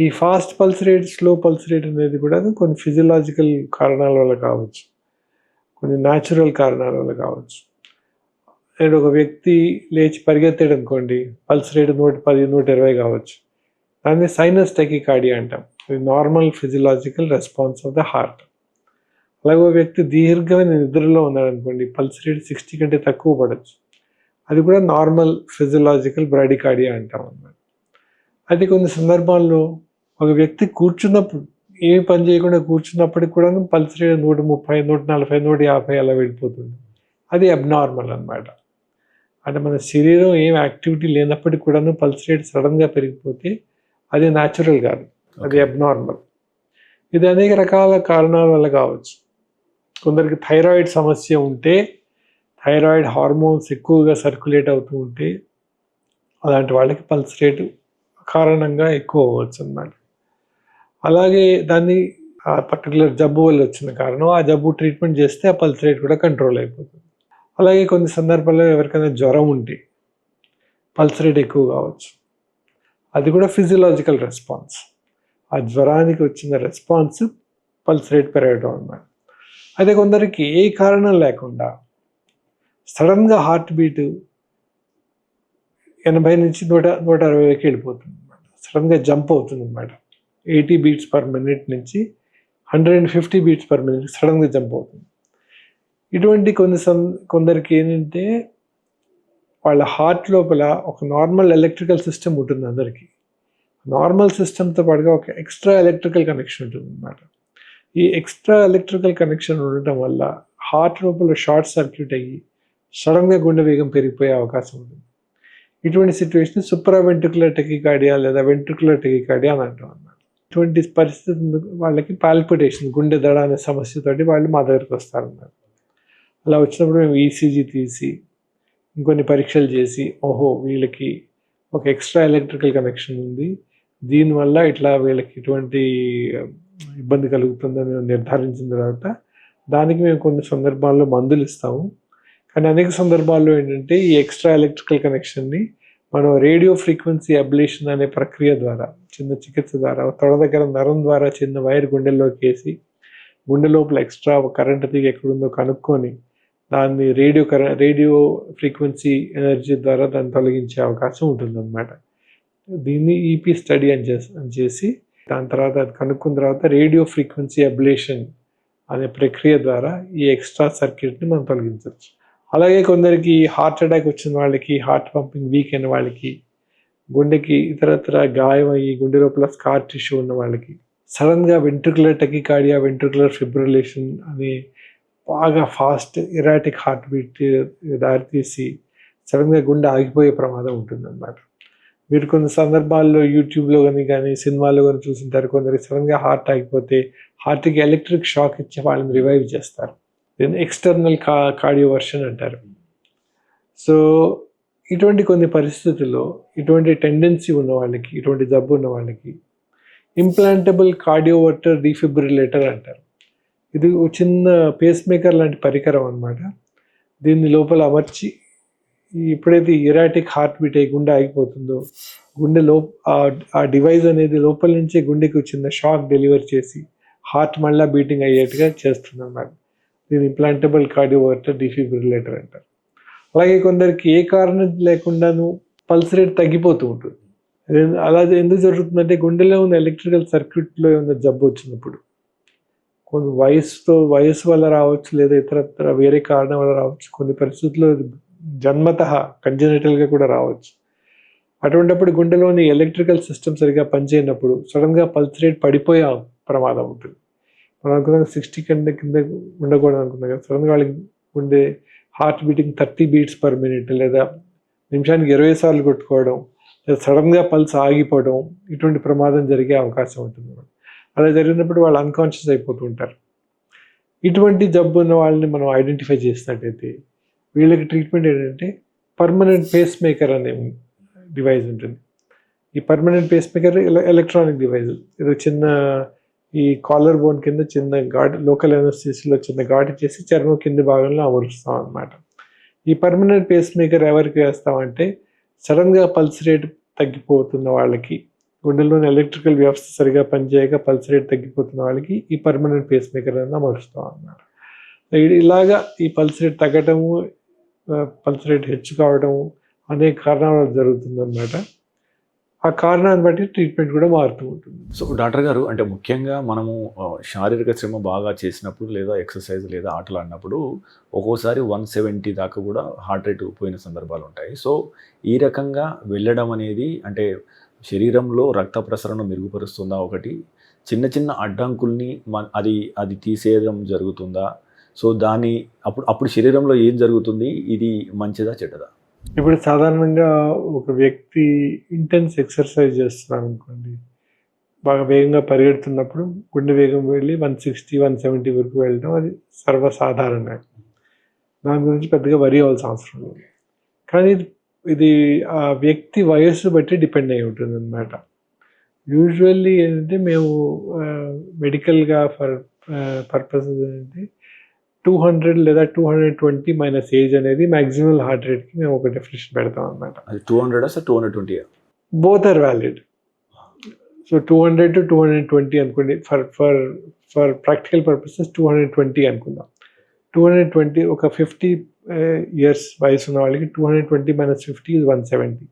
ఈ fast pulse rate, slow pulse rate అనేది కూడా కొన్ని ఫిజియలాజికల్ కారణాల వల్ల కావచ్చు, కొన్ని న్యాచురల్ కారణాల వల్ల కావచ్చు. అండ్ ఒక వ్యక్తి లేచి పరిగెత్తాడు అనుకోండి, పల్స్ రేట్ 110, 120 కావచ్చు. దాన్ని సైనస్ టెకికార్డియా అంటాం. ఇది normal physiological response of the heart. అలాగే ఒక వ్యక్తి దీర్ఘమైన నిద్రలో ఉన్నాడు అనుకోండి, పల్స్ రేట్ 60 కంటే తక్కువ పడవచ్చు. అది కూడా నార్మల్ ఫిజియలాజికల్ బ్రాడికార్డియా అంటాం అన్నమాట. అయితే కొన్ని సందర్భాల్లో ఒక వ్యక్తి కూర్చున్నప్పుడు, ఏమి పని చేయకుండా కూర్చున్నప్పటికి కూడా పల్స్ రేట్ 130, 140, 150 అలా వెళ్ళిపోతుంది. అది అబ్నార్మల్ అన్నమాట. అంటే మన శరీరం ఏం యాక్టివిటీ లేనప్పటికీ కూడా పల్స్ రేట్ సడన్గా పెరిగిపోతే అది న్యాచురల్ కాదు, అది అబ్నార్మల్. ఇది అనేక రకాల కారణాల వల్ల కావచ్చు. కొందరికి థైరాయిడ్ సమస్య ఉంటే, థైరాయిడ్ హార్మోన్స్ ఎక్కువగా సర్క్యులేట్ అవుతూ ఉంటే అలాంటి వాళ్ళకి పల్స్ రేటు కారణంగా ఎక్కువ అవ్వచ్చు అన్నమాట. అలాగే దాన్ని ఆ పర్టికులర్ జబ్బు వల్ల వచ్చిన కారణం, ఆ జబ్బు ట్రీట్మెంట్ చేస్తే ఆ పల్స్ రేట్ కూడా కంట్రోల్ అయిపోతుంది. అలాగే కొన్ని సందర్భాల్లో ఎవరికైనా జ్వరం ఉంటే పల్స్ రేట్ ఎక్కువ కావచ్చు. అది కూడా ఫిజియలాజికల్ రెస్పాన్స్. ఆ జ్వరానికి వచ్చిన రెస్పాన్స్ పల్స్ రేట్ పెరగడం అన్నమాట. అయితే కొందరికి ఏ కారణం లేకుండా సడన్గా హార్ట్ బీట్ 80 నుంచి 160కి వెళ్ళిపోతుంది అనమాట. సడన్గా జంప్ అవుతుంది అనమాట. 80 beats per minute నుంచి 150 beats per minute సడన్గా జంప్ అవుతుంది. ఇటువంటి కొందరికి ఏంటంటే వాళ్ళ హార్ట్ లోపల ఒక నార్మల్ ఎలక్ట్రికల్ సిస్టమ్ ఉంటుంది అందరికీ. నార్మల్ సిస్టమ్తో పాటుగా ఒక ఎక్స్ట్రా ఎలక్ట్రికల్ కనెక్షన్ ఉంటుంది అన్నమాట. ఈ ఎక్స్ట్రా ఎలక్ట్రికల్ కనెక్షన్ ఉండటం వల్ల హార్ట్ లోపల షార్ట్ సర్క్యూట్ అయ్యి సడన్గా గుండె వేగం పెరిగిపోయే అవకాశం ఉంటుంది. ఇటువంటి సిచ్యువేషన్ సూప్రావెంట్రికులర్ టెకికార్డియా లేదా వెంట్రికులర్ టెకికార్డియా అని అంటాం అన్నమాట. ఇటువంటి పరిస్థితి వాళ్ళకి పాల్పిటేషన్, గుండె దడ అనే సమస్యతోటి వాళ్ళు మా దగ్గరికి వస్తారన్నమాట. అలా వచ్చినప్పుడు మేము ఈసీజీ తీసి ఇంకొన్ని పరీక్షలు చేసి, ఓహో వీళ్ళకి ఒక ఎక్స్ట్రా ఎలక్ట్రికల్ కనెక్షన్ ఉంది, దీనివల్ల ఇట్లా వీళ్ళకి ఇటువంటి ఇబ్బంది కలుగుతుందని నిర్ధారించిన తర్వాత దానికి మేము కొన్ని సందర్భాల్లో మందులు ఇస్తాము. కానీ అనేక సందర్భాల్లో ఏంటంటే ఈ ఎక్స్ట్రా ఎలక్ట్రికల్ కనెక్షన్ని మనం రేడియో ఫ్రీక్వెన్సీ అబ్లేషన్ అనే ప్రక్రియ ద్వారా, చిన్న చికిత్స ద్వారా, తొడ దగ్గర నరం ద్వారా చిన్న వైర్ గుండెల్లోకి వేసి గుండె లోపల ఎక్స్ట్రా కరెంట్ తీగ ఎక్కడుందో కనుక్కొని దాన్ని రేడియో ఫ్రీక్వెన్సీ ఎనర్జీ ద్వారా దాన్ని తొలగించే అవకాశం ఉంటుందన్నమాట. దీన్ని ఈపీ స్టడీ అని చేసి దాని తర్వాత అది కనుక్కున్న తర్వాత రేడియో ఫ్రీక్వెన్సీ అబ్లేషన్ అనే ప్రక్రియ ద్వారా ఈ ఎక్స్ట్రా సర్క్యూట్ని మనం తొలగించవచ్చు. అలాగే కొందరికి హార్ట్ అటాక్ వచ్చిన వాళ్ళకి, హార్ట్ పంపింగ్ వీక్ అయిన వాళ్ళకి, గుండెకి ఇతరత్ర గాయం అయ్యి గుండె లోపల స్కార్ టిష్యూ ఉన్న వాళ్ళకి సడన్గా వెంట్రికులర్ టెకికార్డియా, వెంట్రికులర్ ఫిబ్రిలేషన్ అనే బాగా ఫాస్ట్ ఎరాటిక్ హార్ట్ బీట్ దారితీసి సడన్గా గుండె ఆగిపోయే ప్రమాదం ఉంటుందన్నమాట. మీరు కొన్ని సందర్భాల్లో యూట్యూబ్లో కానీ సినిమాల్లో కానీ చూసింటారు, కొందరికి సడన్గా హార్ట్ ఆగిపోతే హార్ట్కి ఎలక్ట్రిక్ షాక్ ఇచ్చి వాళ్ళని రివైవ్ చేస్తారు. దీన్ని ఎక్స్టర్నల్ కార్డియోవర్షన్ అంటారు. సో ఇటువంటి కొన్ని పరిస్థితుల్లో ఇటువంటి టెండెన్సీ ఉన్న వాళ్ళకి, ఇటువంటి జబ్బు ఉన్న వాళ్ళకి ఇంప్లాంటబుల్ కార్డియోవర్టర్ డిఫిబ్రిలేటర్ అంటారు. ఇది ఒక చిన్న పేస్ మేకర్ లాంటి పరికరం అన్నమాట. దీన్ని లోపల అమర్చి ఎప్పుడైతే ఎరాటిక్ హార్ట్ బీట్ అయ్యి గుండె ఆగిపోతుందో గుండె ఆ డివైస్ అనేది లోపల నుంచే గుండెకి చిన్న షాక్ డెలివర్ చేసి హార్ట్ మళ్ళీ బీటింగ్ అయ్యేట్టుగా చేస్తుంది అన్నమాట. దీన్ని ఇంప్లాంటబుల్ కార్డియోవర్టర్ డిఫిబ్రిలేటర్ అంటారు. అలాగే కొందరికి ఏ కారణం లేకుండాను పల్స్ రేట్ తగ్గిపోతూ ఉంటుంది. అలా ఎందుకు జరుగుతుందంటే గుండెలో ఉన్న ఎలక్ట్రికల్ సర్క్యూట్లో ఉన్న జబ్బు వచ్చినప్పుడు కొన్ని వయసు వల్ల రావచ్చు, లేదా ఇతరత్ర వేరే కారణం వల్ల రావచ్చు. కొన్ని పరిస్థితుల్లో జన్మతః కంజెనిటల్గా కూడా రావచ్చు. అటువంటిప్పుడు గుండెలోని ఎలక్ట్రికల్ సిస్టమ్ సరిగా పనిచేయనప్పుడు సడన్గా పల్స్ రేట్ పడిపోయే ప్రమాదం ఉంటుంది. మనం అనుకున్నాం 60 కింద ఉండకూడదు అనుకున్నాం కదా, సడన్గా వాళ్ళకి ఉండే heart beating 30 beats per minute, లేదా నిమిషానికి 20 సార్లు కొట్టుకోవడం, లేదా సడన్గా పల్స్ ఆగిపోవడం, ఇటువంటి ప్రమాదం జరిగే అవకాశం ఉంటుంది. అలా జరిగినప్పుడు వాళ్ళు అన్కాన్షియస్ అయిపోతూ ఉంటారు. ఇటువంటి జబ్బు ఉన్న వాళ్ళని మనం ఐడెంటిఫై చేసినట్టయితే వీళ్ళకి ట్రీట్మెంట్ ఏంటంటే పర్మనెంట్ పేస్ మేకర్ అనే డివైస్ ఉంటుంది. ఈ permanent pacemaker electronic device. ఇది చిన్న ఈ కాలర్ బోన్ కింద చిన్న ఘాటు, లోకల్ ఎనస్థీసియాలో చిన్న ఘాటు చేసి చర్మం కింది భాగంలో అమరుస్తాం అన్నమాట. ఈ పర్మనెంట్ పేస్ మేకర్ ఎవరికి వేస్తామంటే సడన్గా పల్స్ రేట్ తగ్గిపోతున్న వాళ్ళకి, గుండెలోని ఎలక్ట్రికల్ వ్యవస్థ సరిగా పనిచేయక పల్స్ రేట్ తగ్గిపోతున్న వాళ్ళకి ఈ పర్మనెంట్ పేస్ మేకర్ అనేది అమరుస్తాం అన్నమాట. ఇలాగా ఈ పల్స్ రేట్ తగ్గటము, పల్స్ రేట్ హెచ్చు కావడము అనేక కారణాల వల్ల జరుగుతుందన్నమాట. ఆ కారణాన్ని బట్టి ట్రీట్మెంట్ కూడా మారుతూ ఉంటుంది. సో డాక్టర్ గారు, అంటే ముఖ్యంగా మనము శారీరక శ్రమ బాగా చేసినప్పుడు, లేదా ఎక్సర్సైజ్ లేదా ఆటలు ఆడినప్పుడు ఒక్కోసారి 170 దాకా కూడా హార్ట్ రేట్ పోయిన సందర్భాలు ఉంటాయి. సో ఈ రకంగా వెళ్ళడం అనేది అంటే శరీరంలో రక్త ప్రసరణ మెరుగుపరుస్తుందా? ఒకటి, చిన్న చిన్న అడ్డంకుల్ని అది తీసేయడం జరుగుతుందా? సో అప్పుడు శరీరంలో ఏం జరుగుతుంది? ఇది మంచిదా చెడ్డదా? ఇప్పుడు సాధారణంగా ఒక వ్యక్తి ఇంటెన్స్ ఎక్సర్సైజ్ చేస్తున్నాను అనుకోండి, బాగా వేగంగా పరిగెడుతున్నప్పుడు గుండె వేగం వెళ్ళి 160, 170 వరకు వెళ్ళడం అది సర్వసాధారణంగా. దాని గురించి పెద్దగా వరి అవ్వాల్సిన అవసరం లేదు. కానీ ఇది ఆ వ్యక్తి వయస్సు బట్టి డిపెండ్ అయి ఉంటుంది అన్నమాట. యూజువల్లీ ఏంటంటే మేము మెడికల్గా పర్పసెస్ ఏంటంటే 200 లేదా 220 మైనస్ ఏజ్ అనేది మ్యాక్సిమం హార్ట్ రేట్కి మేము ఒక డెఫినేషన్ పెడతాం అన్నమాట. అది 200 sir 220? Both are valid. So 200 to 220 అనుకోండి. ఫర్ ప్రాక్టికల్ పర్పసెస్ 220 అనుకుందాం. 220 ఒక 50 years వయసు ఉన్న వాళ్ళకి 220 మైనస్ 50 is 170.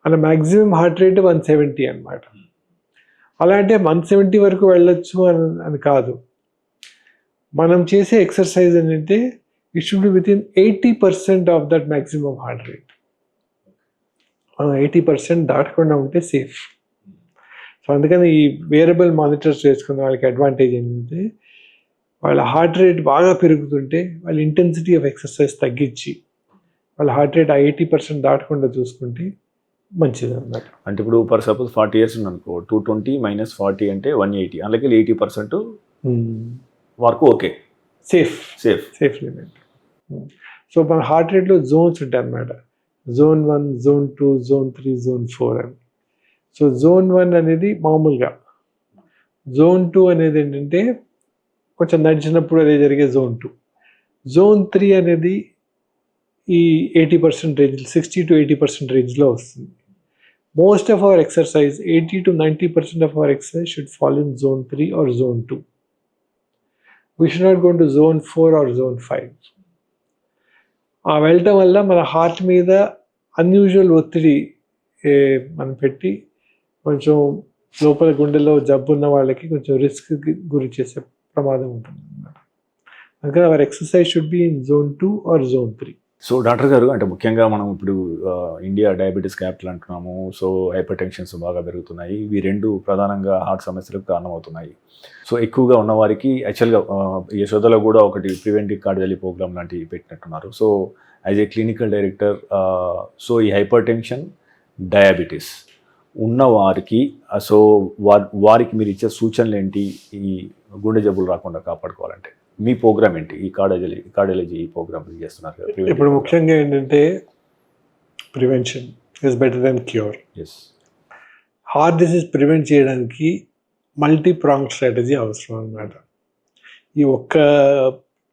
అలా మ్యాక్సిమం హార్ట్ రేట్ 170 అనమాట. అలా అంటే 170 వరకు వెళ్ళొచ్చు అని కాదు. మనం చేసే ఎక్సర్సైజ్ ఏంటంటే it should be with in 80% of that maximum heart rate. 80% దాటకుండా ఉంటే సేఫ్. సో అందుకని ఈ వేరబుల్ మానిటర్స్ చేసుకున్న వాళ్ళకి అడ్వాంటేజ్ ఏంటంటే వాళ్ళ హార్ట్ రేట్ బాగా పెరుగుతుంటే వాళ్ళ ఇంటెన్సిటీ ఆఫ్ ఎక్సర్సైజ్ తగ్గించి వాళ్ళ హార్ట్ రేట్ 80% దాటకుండా చూసుకుంటే మంచిది అన్నమాట. అంటే ఇప్పుడు ఫర్ సపోజ్ 40 years ఉందనుకో, 220 మైనస్ 40 అంటే 180, అలాగే 80% వరకు ఓకే, సేఫ్ లిమిట్. సో మన హార్ట్ రేట్లో జోన్స్ ఉంటాయి అన్నమాట. Zone 1, Zone 2, Zone 3, Zone 4 అని. సో Zone 1 అనేది మామూలుగా, Zone 2 అనేది ఏంటంటే కొంచెం నడిచినప్పుడు అదే జరిగే Zone 2. Zone 3 అనేది ఈ 80% రేంజ్, 60 to 80% రేంజ్లో వస్తుంది. Most of our exercise 80 to 90% of our exercise should fall in Zone 3 or Zone 2. We should not go into Zone 4 or Zone 5. ఆ వెళ్ళటం వల్ల మన హార్ట్ మీద అన్యూజువల్ ఒత్తిడి మనం పెట్టి కొంచెం లోపల గుండెలో జబ్బు ఉన్న వాళ్ళకి కొంచెం రిస్క్ గురి చేసే ప్రమాదం ఉంటుంది అన్నమాట. అందుకని our exercise should be in Zone 2 or Zone 3. So doctor గారు, అంటే ముఖ్యంగా మనం ఇప్పుడు ఇండియా డయాబెటీస్ క్యాపిటల్ అంటున్నాము. సో హైపర్ టెన్షన్స్ బాగా పెరుగుతున్నాయి. ఇవి రెండు ప్రధానంగా హార్ట్ సమస్యలకు కారణమవుతున్నాయి. సో ఎక్కువగా ఉన్నవారికి యాక్చువల్గా యశోదలో కూడా ఒకటి ప్రివెంటివ్ కార్డియాలజీ ప్రోగ్రామ్ లాంటివి పెట్టినట్టున్నారు. So as a clinical director, so ఈ హైపర్ టెన్షన్, డయాబెటీస్ ఉన్నవారికి సో వారికి మీరు ఇచ్చే సూచనలు ఏంటి? ఈ గుండె జబ్బులు రాకుండా కాపాడుకోవాలంటే మీ ప్రోగ్రామ్ ఏంటి? ఈ కార్డియాలజీ ప్రోగ్రామ్ చేస్తున్నారు కదా. ఇప్పుడు ముఖ్యంగా ఏంటంటే prevention is better than cure. Yes, heart disease prevent చేయడానికి మల్టీ ప్రాంగ్ స్ట్రాటజీ అవసరం అన్నమాట. ఈ ఒక్క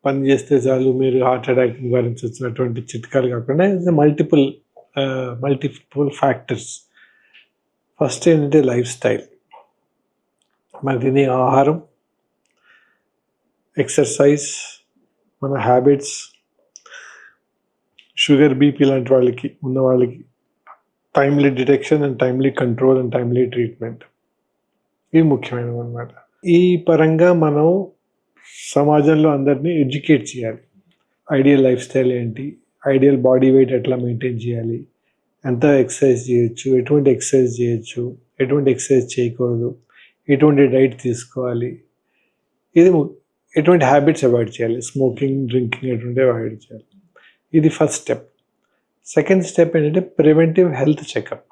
పని చేస్తే చాలు మీరు హార్ట్ అటాక్ నివారించవచ్చినటువంటి చిట్కాలు కాకుండా మల్టిపుల్ ఫ్యాక్టర్స్. ఫస్ట్ ఏంటంటే లైఫ్ స్టైల్, మన తినే ఆహారం, ఎక్సర్సైజ్, మన హ్యాబిట్స్, షుగర్, బీపీ లాంటి వాళ్ళకి ఉన్న వాళ్ళకి timely detection and timely control and timely treatment, ఇవి ముఖ్యమైనవి అన్నమాట. ఈ పరంగా మనం సమాజంలో అందరినీ ఎడ్యుకేట్ చేయాలి. ఐడియల్ లైఫ్ స్టైల్ ఏంటి, ఐడియల్ బాడీ వెయిట్ ఎట్లా మెయింటైన్ చేయాలి, ఎంత ఎక్సర్సైజ్ చేయొచ్చు, ఎటువంటి ఎక్సర్సైజ్ చేయొచ్చు, ఎటువంటి ఎక్సర్సైజ్ చేయకూడదు, ఎటువంటి డైట్ తీసుకోవాలి, ఇది ఎటువంటి హ్యాబిట్స్ అవాయిడ్ చేయాలి, స్మోకింగ్, డ్రింకింగ్ ఎటువంటి అవాయిడ్ చేయాలి. ఇది ఫస్ట్ స్టెప్. సెకండ్ స్టెప్ ఏంటంటే preventive health checkup.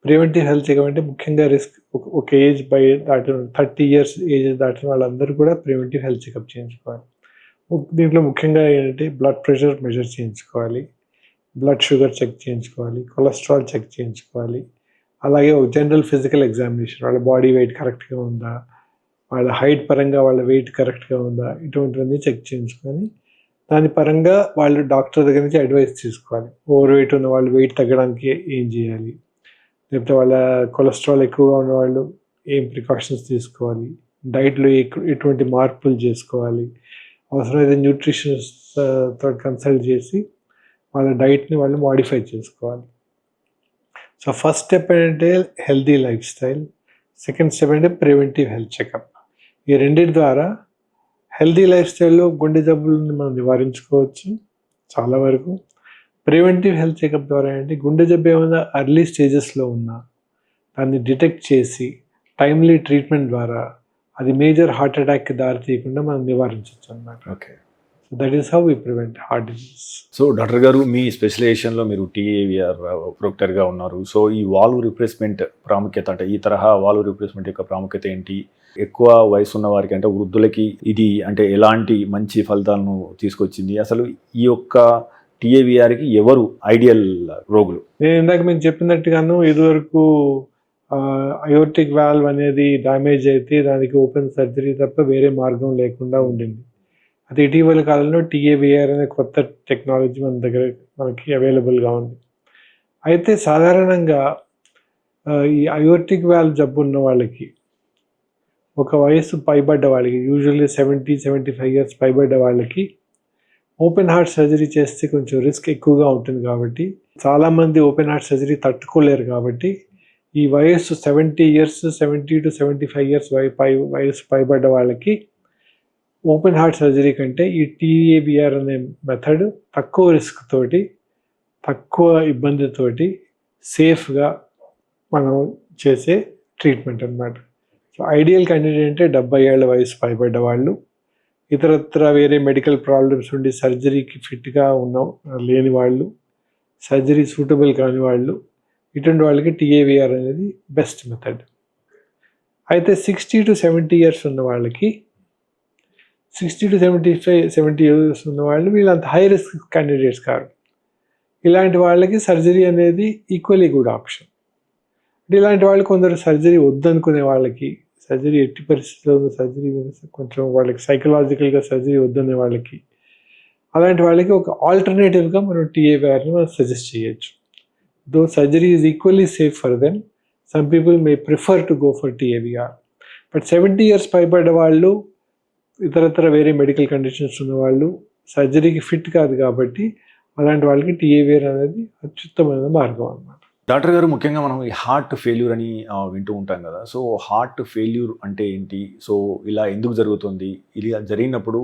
Preventive health checkup అంటే ముఖ్యంగా రిస్క్ ఒక ఏజ్ దాటిన 30 years ఏజ్ దాటిన వాళ్ళందరూ కూడా ప్రివెంటివ్ హెల్త్ చెకప్ చేయించుకోవాలి. దీంట్లో ముఖ్యంగా ఏంటంటే బ్లడ్ ప్రెషర్ మెజర్ చేయించుకోవాలి, బ్లడ్ షుగర్ చెక్ చేయించుకోవాలి, కొలెస్ట్రాల్ చెక్ చేయించుకోవాలి. అలాగే ఒక జనరల్ ఫిజికల్ ఎగ్జామినేషన్, వాళ్ళ బాడీ వెయిట్ కరెక్ట్గా ఉందా, వాళ్ళ హైట్ పరంగా వాళ్ళ వెయిట్ కరెక్ట్గా ఉందా, ఇటువంటివన్నీ చెక్ చేయించుకొని దాని పరంగా వాళ్ళు డాక్టర్ దగ్గర నుంచి అడ్వైస్ తీసుకోవాలి. ఓవర్ వెయిట్ ఉన్న వాళ్ళు వెయిట్ తగ్గడానికి ఏం చేయాలి, లేకపోతే వాళ్ళ కొలెస్ట్రాల్ ఎక్కువగా ఉన్నవాళ్ళు ఏం ప్రికాషన్స్ తీసుకోవాలి, డైట్లో ఎటువంటి మార్పులు చేసుకోవాలి, అవసరమైతే న్యూట్రిషనిస్ట్తో కన్సల్ట్ చేసి వాళ్ళ డైట్ని వాళ్ళు మాడిఫై చేసుకోవాలి. సో ఫస్ట్ స్టెప్ ఏంటంటే healthy life style, second step అంటే ప్రివెంటివ్ హెల్త్ చెకప్. ఈ రెండింటి ద్వారా హెల్దీ లైఫ్ స్టైల్లో గుండె జబ్బులను మనం నివారించుకోవచ్చు చాలా వరకు. ప్రివెంటివ్ హెల్త్ చెకప్ ద్వారా ఏంటి, గుండె జబ్బు ఏమైనా అర్లీ స్టేజెస్లో ఉన్నా దాన్ని డిటెక్ట్ చేసి టైమ్లీ ట్రీట్మెంట్ ద్వారా అది మేజర్ హార్ట్ అటాక్కి దారి తీయకుండా మనం నివారించవచ్చు అన్నమాట. Okay, so that is how we prevent heart disease. So doctor గారు మీ స్పెషలైజేషన్లో మీరు టీఏవిఆర్ ప్రొక్టర్గా ఉన్నారు. సో ఈ వాల్వ్ రిప్లేస్మెంట్ ప్రాముఖ్యత, అంటే ఈ తరహా వాల్వ్ రిప్లేస్మెంట్ యొక్క ప్రాముఖ్యత ఏంటి? ఎక్కువ వయసు ఉన్న వారికి అంటే వృద్ధులకి ఇది అంటే ఎలాంటి మంచి ఫలితాలను తీసుకొచ్చింది? అసలు ఈ యొక్క టీఏవిఆర్కి ఎవరు ఐడియల్ రోగులు? నేను ఇందాక మీకు చెప్పినట్టుగాను ఇదివరకు అయోర్టిక్ వాల్వ్ అనేది డ్యామేజ్ అయితే దానికి ఓపెన్ సర్జరీ తప్ప వేరే మార్గం లేకుండా ఉండింది. అది ఇటీవల కాలంలో టీఏవిఆర్ అనే కొత్త టెక్నాలజీ మనకి అవైలబుల్గా ఉంది. అయితే సాధారణంగా ఈ అయోర్టిక్ వాల్వ్ జబ్బు ఉన్న వాళ్ళకి, ఒక వయసు పైబడ్డ వాళ్ళకి, యూజువల్లీ 70-75 years పైబడ్డ వాళ్ళకి ఓపెన్ హార్ట్ సర్జరీ చేస్తే కొంచెం రిస్క్ ఎక్కువగా ఉంటుంది. కాబట్టి చాలామంది ఓపెన్ హార్ట్ సర్జరీ తట్టుకోలేరు. కాబట్టి ఈ వయస్సు 70 years, 70 to 75 years వయసు పైబడ్డ వాళ్ళకి ఓపెన్ హార్ట్ సర్జరీ కంటే ఈ టీఏవిఆర్ అనే మెథడ్ తక్కువ రిస్క్ తోటి, తక్కువ ఇబ్బందితోటి సేఫ్గా మనం చేసే ట్రీట్మెంట్ అన్నమాట. సో ఐడియల్ క్యాండిడేట్ అంటే 70 ఏళ్ల వయసు పైబడ్డ వాళ్ళు, ఇతరత్ర వేరే మెడికల్ ప్రాబ్లమ్స్ ఉండి సర్జరీకి ఫిట్గా లేని వాళ్ళు, సర్జరీ సూటబుల్ కాని వాళ్ళు, ఇటువంటి వాళ్ళకి టీఏవిఆర్ అనేది బెస్ట్ మెథడ్. అయితే 60 to 70 years ఉన్న వాళ్ళకి, 60 to 70 years ఉన్న వాళ్ళు వీళ్ళంత హై రిస్క్ క్యాండిడేట్స్ కాదు. ఇలాంటి వాళ్ళకి సర్జరీ అనేది ఈక్వల్లీ గుడ్ ఆప్షన్. అంటే ఇలాంటి వాళ్ళు కొందరు సర్జరీ వద్దనుకునే వాళ్ళకి, సర్జరీ ఎట్టి పరిస్థితుల్లో సర్జరీ కొంచెం వాళ్ళకి సైకలాజికల్గా సర్జరీ వద్దనే వాళ్ళకి, అలాంటి వాళ్ళకి ఒక ఆల్టర్నేటివ్గా మనం టీఏవిఆర్ని మనం సజెస్ట్ చేయొచ్చు. Though surgery is equally safe for them, some people may prefer to go for TAVR. But 70 years పైబడ్డ వాళ్ళు, ఇతరత్ర వేరే మెడికల్ కండిషన్స్ ఉన్న వాళ్ళు సర్జరీకి ఫిట్ కాదు. కాబట్టి అలాంటి వాళ్ళకి టీఏవిఆర్ అనేది అత్యుత్తమైన మార్గం అన్నమాట. డాక్టర్ గారు, ముఖ్యంగా మనం ఈ హార్ట్ ఫెయిల్యూర్ అని వింటూ ఉంటాం కదా. సో హార్ట్ ఫెయిల్యూర్ అంటే ఏంటి? సో ఇలా ఎందుకు జరుగుతుంది? ఇలా జరిగినప్పుడు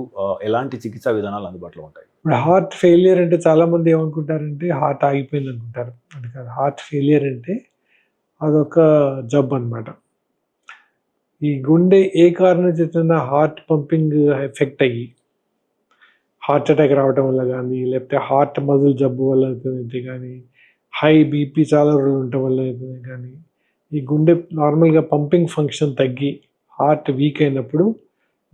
ఎలాంటి చికిత్సా విధానాలు అందుబాటులో ఉంటాయి? ఇప్పుడు హార్ట్ ఫెయిలియర్ అంటే చాలామంది ఏమనుకుంటారంటే హార్ట్ ఆగిపోయింది అనుకుంటారు. అది కాదు. హార్ట్ ఫెయిలియర్ అంటే అదొక జబ్బు అనమాట. ఈ గుండె ఏ కారణం చేత హార్ట్ పంపింగ్ ఎఫెక్ట్ అయ్యి హార్ట్ అటాక్ రావడం వల్ల కానీ, లేకపోతే హార్ట్ మజిల్ జబ్బు వల్ల అయితే కానీ, హై బీపీ చాలా రోజులు ఉండటం వల్ల అయితే కానీ, ఈ గుండె నార్మల్గా పంపింగ్ ఫంక్షన్ తగ్గి హార్ట్ వీక్ అయినప్పుడు,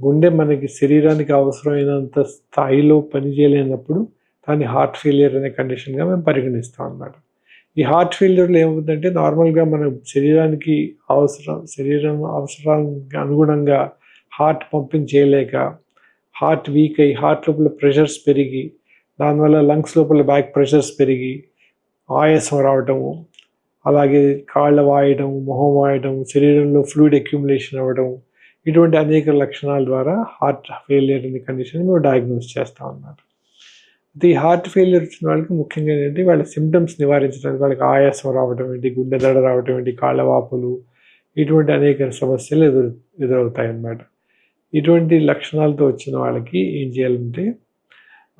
గుండె మనకి శరీరానికి అవసరమైనంత స్థాయిలో పనిచేయలేనప్పుడు దాన్ని హార్ట్ ఫెయిలియర్ అనే కండిషన్గా మేము పరిగణిస్తాం అన్నమాట. ఈ హార్ట్ ఫెయిలియర్లో ఏమవుతుందంటే నార్మల్గా మన శరీరం అవసరానికి అనుగుణంగా హార్ట్ పంపింగ్ చేయలేక హార్ట్ వీక్ అయ్యి హార్ట్ లోపల ప్రెషర్స్ పెరిగి, దానివల్ల లంగ్స్ లోపల బ్యాక్ ప్రెషర్స్ పెరిగి ఆయాసం రావటము, అలాగే కాళ్ళ వాయడం, మొహం వాయడం, శరీరంలో ఫ్లూయిడ్ అక్యుములేషన్ అవ్వడం, ఇటువంటి అనేక లక్షణాల ద్వారా హార్ట్ ఫెయిలియర్ అనే కండిషన్ మేము డయాగ్నోస్ చేస్తాం అన్నమాట. ఈ హార్ట్ ఫెయిలియర్ వచ్చిన వాళ్ళకి ముఖ్యంగా ఏంటంటే వాళ్ళ సిమ్టమ్స్ నివారించడానికి వాళ్ళకి ఆయాసం రావడం ఏంటి, గుండె దడ రావడం ఏంటి, కాళ్ళ వాపులు, ఇటువంటి అనేక సమస్యలు ఎదురవుతాయి అన్నమాట. ఇటువంటి లక్షణాలతో వచ్చిన వాళ్ళకి ఏం చేయాలంటే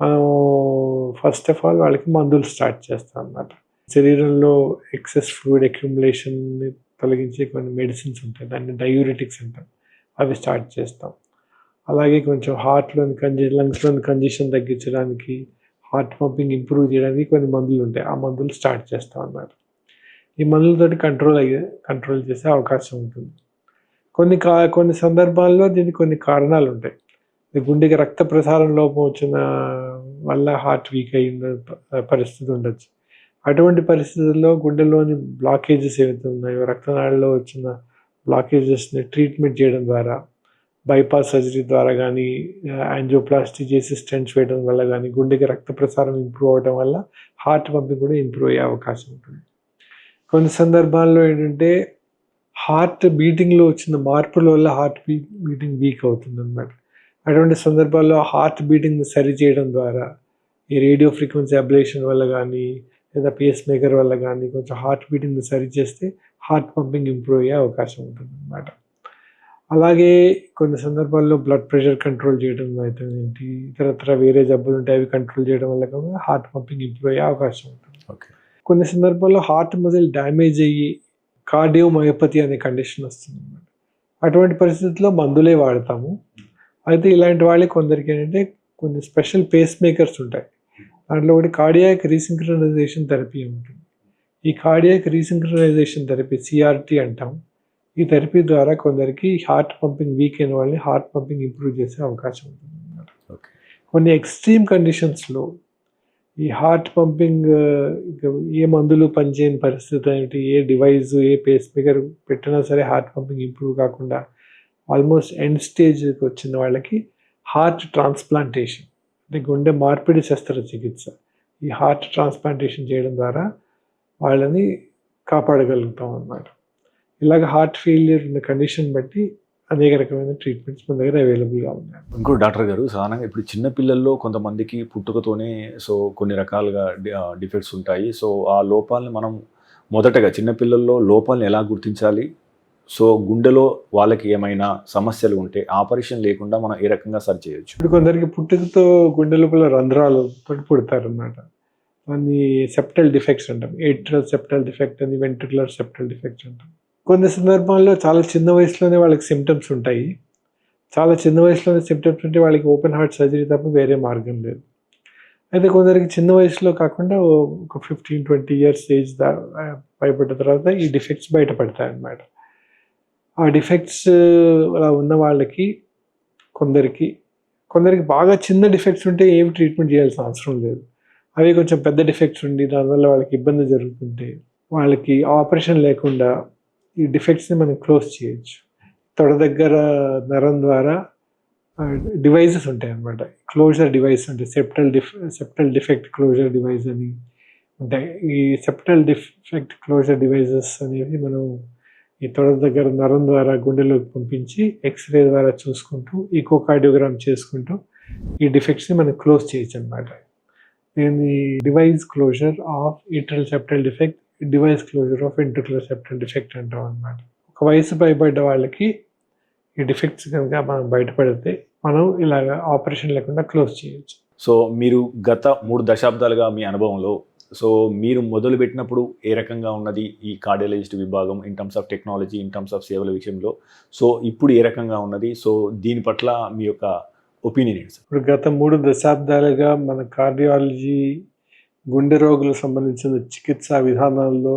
మనం ఫస్ట్ ఆఫ్ ఆల్ వాళ్ళకి మందులు స్టార్ట్ చేస్తాం అన్నమాట. శరీరంలో ఎక్సెస్ ఫ్లూయిడ్ అక్యుములేషన్ని తొలగించే కొన్ని మెడిసిన్స్ ఉంటాయి, దాన్ని డయూరిటిక్స్ అంటాం, అవి స్టార్ట్ చేస్తాం. అలాగే కొంచెం లంగ్స్లోని కంజెషన్ తగ్గించడానికి, హార్ట్ పంపింగ్ ఇంప్రూవ్ చేయడానికి కొన్ని మందులు ఉంటాయి, ఆ మందులు స్టార్ట్ చేస్తాం అన్నమాట. ఈ మందులతోటి కంట్రోల్ చేసే అవకాశం ఉంటుంది. కొన్ని సందర్భాల్లో దీనికి కొన్ని కారణాలు ఉంటాయి. గుండెకి రక్త ప్రసారం లోపం వచ్చిన వల్ల హార్ట్ వీక్ అయిన పరిస్థితి ఉండొచ్చు. అటువంటి పరిస్థితుల్లో గుండెలోని బ్లాకేజెస్ ఏవైతే ఉన్నాయో, రక్తనాళాల్లో వచ్చిన బ్లాకేజెస్ని ట్రీట్మెంట్ చేయడం ద్వారా, బైపాస్ సర్జరీ ద్వారా కానీ, యాంజియోప్లాస్టీ చేసి స్టెంట్స్ వేయడం వల్ల కానీ గుండెకి రక్త ప్రసారం ఇంప్రూవ్ అవ్వడం వల్ల హార్ట్ పంపింగ్ కూడా ఇంప్రూవ్ అయ్యే అవకాశం ఉంటుంది. కొన్ని సందర్భాల్లో ఏంటంటే హార్ట్ బీటింగ్లో వచ్చిన మార్పుల వల్ల హార్ట్ బీటింగ్ వీక్ అవుతుంది అన్నమాట. అటువంటి సందర్భాల్లో హార్ట్ బీటింగ్ని సరి చేయడం ద్వారా, ఈ రేడియో ఫ్రీక్వెన్సీ అబ్లేషన్ వల్ల కానీ లేదా పేస్ మేకర్ వల్ల కానీ కొంచెం హార్ట్ బీటింగ్ని సరి చేస్తే హార్ట్ పంపింగ్ ఇంప్రూవ్ అయ్యే అవకాశం ఉంటుంది అన్నమాట. అలాగే కొన్ని సందర్భాల్లో బ్లడ్ ప్రెషర్ కంట్రోల్ చేయడం అయితే ఏంటి, ఇతరత్ర వేరే జబ్బులు ఉంటాయి, అవి కంట్రోల్ చేయడం వల్ల కూడా హార్ట్ పంపింగ్ ఇంప్రూవ్ అయ్యే అవకాశం ఉంటుంది. ఓకే. కొన్ని సందర్భాల్లో హార్ట్ మజిల్ డ్యామేజ్ అయ్యి కార్డియోమయోపతి అనే కండిషన్ వస్తుంది అన్నమాట. అటువంటి పరిస్థితుల్లో మందులే వాడతాము. అయితే ఇలాంటి వాళ్ళకి కొందరికి ఏంటంటే కొన్ని స్పెషల్ పేస్ మేకర్స్ ఉంటాయి. దాంట్లో ఒకటి కార్డియాక్ రీసింక్రనైజేషన్ థెరపీ ఉంటుంది. ఈ కార్డియాక్ రీసింక్రనైజేషన్ థెరపీ CRT అంటాం. ఈ థెరపీ ద్వారా కొందరికి హార్ట్ పంపింగ్ వీక్ అయిన వాళ్ళని హార్ట్ పంపింగ్ ఇంప్రూవ్ చేసే అవకాశం ఉంటుంది అన్నమాట. ఓకే. కొన్ని ఎక్స్ట్రీమ్ కండిషన్స్లో ఈ హార్ట్ పంపింగ్ ఏ మందులు పనిచేయని పరిస్థితి ఏమిటి, ఏ డివైస్ ఏ పేస్ మేకర్ పెట్టినా సరే హార్ట్ పంపింగ్ ఇంప్రూవ్ కాకుండా ఆల్మోస్ట్ ఎండ్ స్టేజ్కి వచ్చిన వాళ్ళకి హార్ట్ ట్రాన్స్ప్లాంటేషన్ అంటే గుండె మార్పిడి శస్త్రచికిత్స, ఈ హార్ట్ ట్రాన్స్ప్లాంటేషన్ చేయడం ద్వారా వాళ్ళని కాపాడగలుగుతాం అన్నమాట. ఇలాగ హార్ట్ ఫెయిల్యూర్ ఉన్న కండిషన్ బట్టి అనేక రకమైన ట్రీట్మెంట్స్ మన దగ్గర అవైలబుల్గా ఉన్నాయి. ఇంకో డాక్టర్ గారు, సాధారణంగా ఇప్పుడు చిన్న పిల్లల్లో కొంతమందికి పుట్టుకతోనే కొన్ని రకాలుగా డిఫెక్ట్స్ ఉంటాయి. ఆ లోపాలని మనం మొదటగా చిన్నపిల్లల్లో లోపాలను ఎలా గుర్తించాలి? గుండెలో వాళ్ళకి ఏమైనా సమస్యలు ఉంటే ఆపరేషన్ లేకుండా మనం ఏ రకంగా సరి చేయొచ్చు? ఇప్పుడు కొందరికి పుట్టుకతో గుండె లోపల రంధ్రాలు పుడతారు అన్నమాట. దాన్ని సెప్టల్ డిఫెక్ట్స్ అంటాం. ఏట్రల్ సెప్టల్ డిఫెక్ట్ అని, వెంట్రికులర్ సెప్టల్ డిఫెక్ట్స్ అంటాం. కొన్ని సందర్భాల్లో చాలా చిన్న వయసులోనే వాళ్ళకి సిమ్టమ్స్ ఉంటాయి. చాలా చిన్న వయసులోనే సిమ్టమ్స్ ఉంటే వాళ్ళకి ఓపెన్ హార్ట్ సర్జరీ తప్ప వేరే మార్గం లేదు. అయితే కొందరికి చిన్న వయసులో కాకుండా ఒక 15-20 ఇయర్స్ ఏజ్ పైబడ్డ తర్వాత ఈ డిఫెక్ట్స్ బయటపడతాయి అన్నమాట. ఆ డిఫెక్ట్స్ అలా ఉన్న వాళ్ళకి కొందరికి బాగా చిన్న డిఫెక్ట్స్ ఉంటే ఏమి ట్రీట్మెంట్ చేయాల్సిన అవసరం లేదు. అవి కొంచెం పెద్ద డిఫెక్ట్స్ ఉండి దానివల్ల వాళ్ళకి ఇబ్బంది జరుగుతుంటే వాళ్ళకి ఆపరేషన్ లేకుండా ఈ డిఫెక్ట్స్ని మనం క్లోజ్ చేయొచ్చు. తొడ దగ్గర నరం ద్వారా డివైజెస్ ఉంటాయి అన్నమాట, క్లోజర్ డివైస్ అంటే సెప్టల్ డిఫెక్ట్ క్లోజర్ డివైస్ అని ఉంటాయి. ఈ సెప్టల్ డిఫెక్ట్ క్లోజర్ డివైజెస్ అనేవి మనం ఈ తొడ దగ్గర నరం ద్వారా గుండెలోకి పంపించి ఎక్స్రే ద్వారా చూసుకుంటూ ఈకోకార్డియోగ్రామ్ చేసుకుంటూ ఈ డిఫెక్ట్స్ని మనం క్లోజ్ చేయొచ్చు అన్నమాట. దీన్ని device closure of atrial septal defect, device closure of ventricular septal defect అంటాం అన్నమాట. ఒక వయసు పైబడ్డ వాళ్ళకి ఈ డిఫెక్ట్స్ కనుక మనం బయటపడితే మనం ఇలాగ ఆపరేషన్ లేకుండా క్లోజ్ చేయొచ్చు. మీరు గత 3 దశాబ్దాలుగా మీ అనుభవంలో మీరు మొదలుపెట్టినప్పుడు ఏ రకంగా ఉన్నది ఈ కార్డియాలజిస్ట్ విభాగం in terms of technology, in terms of సేవల విషయంలో, ఇప్పుడు ఏ రకంగా ఉన్నది? దీని పట్ల మీ యొక్క ఒపీనియన్ ఏంటి సార్? ఇప్పుడు గత 3 దశాబ్దాలుగా మన కార్డియాలజీ గుండె రోగులకు సంబంధించిన చికిత్సా విధానాల్లో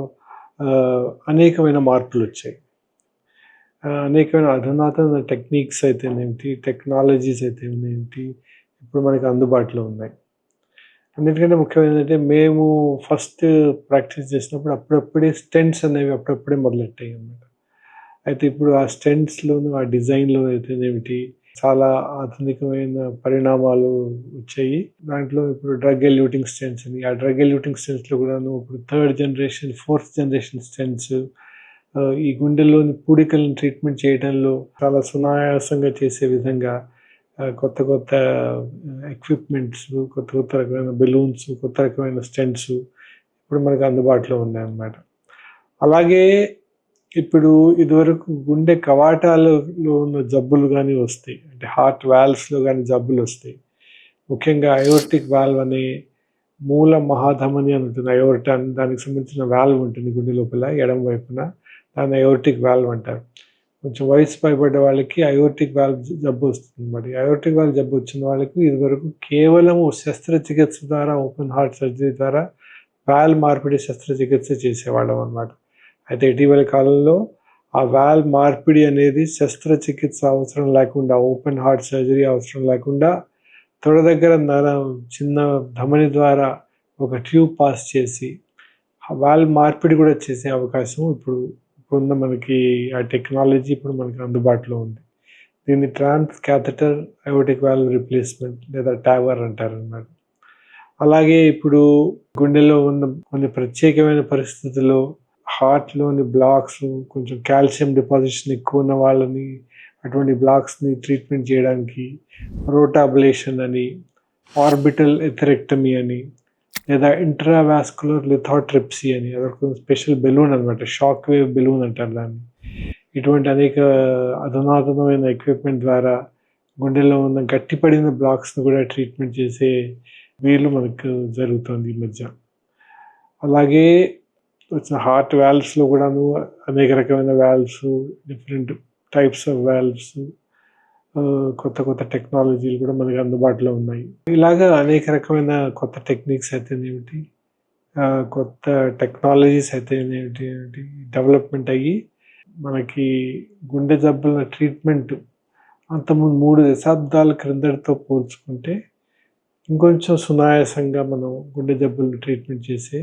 అనేకమైన మార్పులు వచ్చాయి. అనేకమైన అధునాతన టెక్నిక్స్ అయితేనేమిటి, టెక్నాలజీస్ అయితేనేమిటి ఇప్పుడు మనకి అందుబాటులో ఉన్నాయి. అన్నిటికంటే ముఖ్యమైనది ఏంటంటే మేము ఫస్ట్ ప్రాక్టీస్ చేసినప్పుడు అప్పుడప్పుడే స్టెంట్స్ అనేవి అప్పుడప్పుడే మొదలెట్టాయి అన్నమాట. అయితే ఇప్పుడు ఆ స్టెంట్స్లోను ఆ డిజైన్లో అయితేనేమిటి చాలా ఆధునికమైన పరిణామాలు వచ్చాయి. దాంట్లో ఇప్పుడు డ్రగ్ ఎల్యూటింగ్ స్టెంట్స్ అని, ఆ డ్రగ్ ఎల్యూటింగ్ స్టెంట్స్లో కూడాను ఇప్పుడు 3rd generation 4th generation stents ఈ గుండెల్లోని పూడికలను ట్రీట్మెంట్ చేయడంలో చాలా సునాయాసంగా చేసే విధంగా కొత్త కొత్త ఎక్విప్మెంట్స్, కొత్త రకమైన బెలూన్స్, కొత్త రకమైన స్టెంట్స్ ఇప్పుడు మనకు అందుబాటులో ఉన్నాయన్నమాట. అలాగే ఇప్పుడు ఇదివరకు గుండె కవాటాలలో ఉన్న జబ్బులు కానీ వస్తాయి, అంటే హార్ట్ వాల్వ్స్లో కానీ జబ్బులు వస్తాయి. ముఖ్యంగా అయోర్టిక్ వాల్వ్ అనే మూల మహాధమని అని ఉంటుంది. అయోర్టా అని దానికి సంబంధించిన వాల్వ్ ఉంటుంది గుండె లోపల ఎడమ వైపున, దాన్ని అయోర్టిక్ వాల్వ్ అంటారు. కొంచెం వయసు పైబడ్డ వాళ్ళకి అయోర్టిక్ వాల్వ్ జబ్బు వస్తుంది అన్నమాట. అయోర్టిక్ వాల్వ్ జబ్బు వచ్చిన వాళ్ళకి ఇదివరకు కేవలము శస్త్రచికిత్స ద్వారా, ఓపెన్ హార్ట్ సర్జరీ ద్వారా వాల్వ్ మార్పిడి శస్త్రచికిత్స చేసేవాళ్ళం అన్నమాట. అయితే ఇటీవల కాలంలో ఆ వాల్వ్ మార్పిడి అనేది శస్త్రచికిత్స అవసరం లేకుండా, ఓపెన్ హార్ట్ సర్జరీ అవసరం లేకుండా తొడ దగ్గర చిన్న ధమని ద్వారా ఒక ట్యూబ్ పాస్ చేసి వాల్వ్ మార్పిడి కూడా చేసే అవకాశం ఇప్పుడున్న మనకి ఆ టెక్నాలజీ ఇప్పుడు మనకి అందుబాటులో ఉంది. దీన్ని ట్రాన్స్ క్యాథెటర్ అయోటిక్ వాల్వ్ రిప్లేస్మెంట్ లేదా టావర్ అంటారు అన్నమాట. అలాగే ఇప్పుడు గుండెలో ఉన్న కొన్ని ప్రత్యేకమైన పరిస్థితుల్లో హార్ట్లోని బ్లాక్స్, కొంచెం కాల్షియం డిపాజిషన్ ఎక్కువ ఉన్న వాళ్ళని, అటువంటి బ్లాక్స్ని ట్రీట్మెంట్ చేయడానికి రోటాబ్లేషన్ అని, ఆర్బిటల్ ఎథెరెక్టమీ అని, లేదా ఇంట్రావాస్కులర్ లిథోట్రిప్సీ అని, అదొక స్పెషల్ బెలూన్ అనమాట, షాక్ వేవ్ బెలూన్ అంటారు దాన్ని. ఇటువంటి అనేక అధునాతనమైన ఎక్విప్మెంట్ ద్వారా గుండెలో ఉన్న గట్టిపడిన బ్లాక్స్ని కూడా ట్రీట్మెంట్ చేసే వీలు మనకు జరుగుతుంది ఈ మధ్య. అలాగే వచ్చిన హార్ట్ వాల్వ్స్లో కూడాను అనేక రకమైన valves, different types of valves, కొత్త కొత్త టెక్నాలజీలు కూడా మనకి అందుబాటులో ఉన్నాయి. ఇలాగా అనేక రకమైన కొత్త టెక్నిక్స్ అయితేనేమిటి, కొత్త టెక్నాలజీస్ అయితేనేమిటి డెవలప్మెంట్ అయ్యి మనకి గుండె జబ్బుల ట్రీట్మెంట్ అంతకుముందు 3 దశాబ్దాల క్రిందటితో పోల్చుకుంటే ఇంకొంచెం సునాయాసంగా మనం గుండె జబ్బులను ట్రీట్మెంట్ చేసే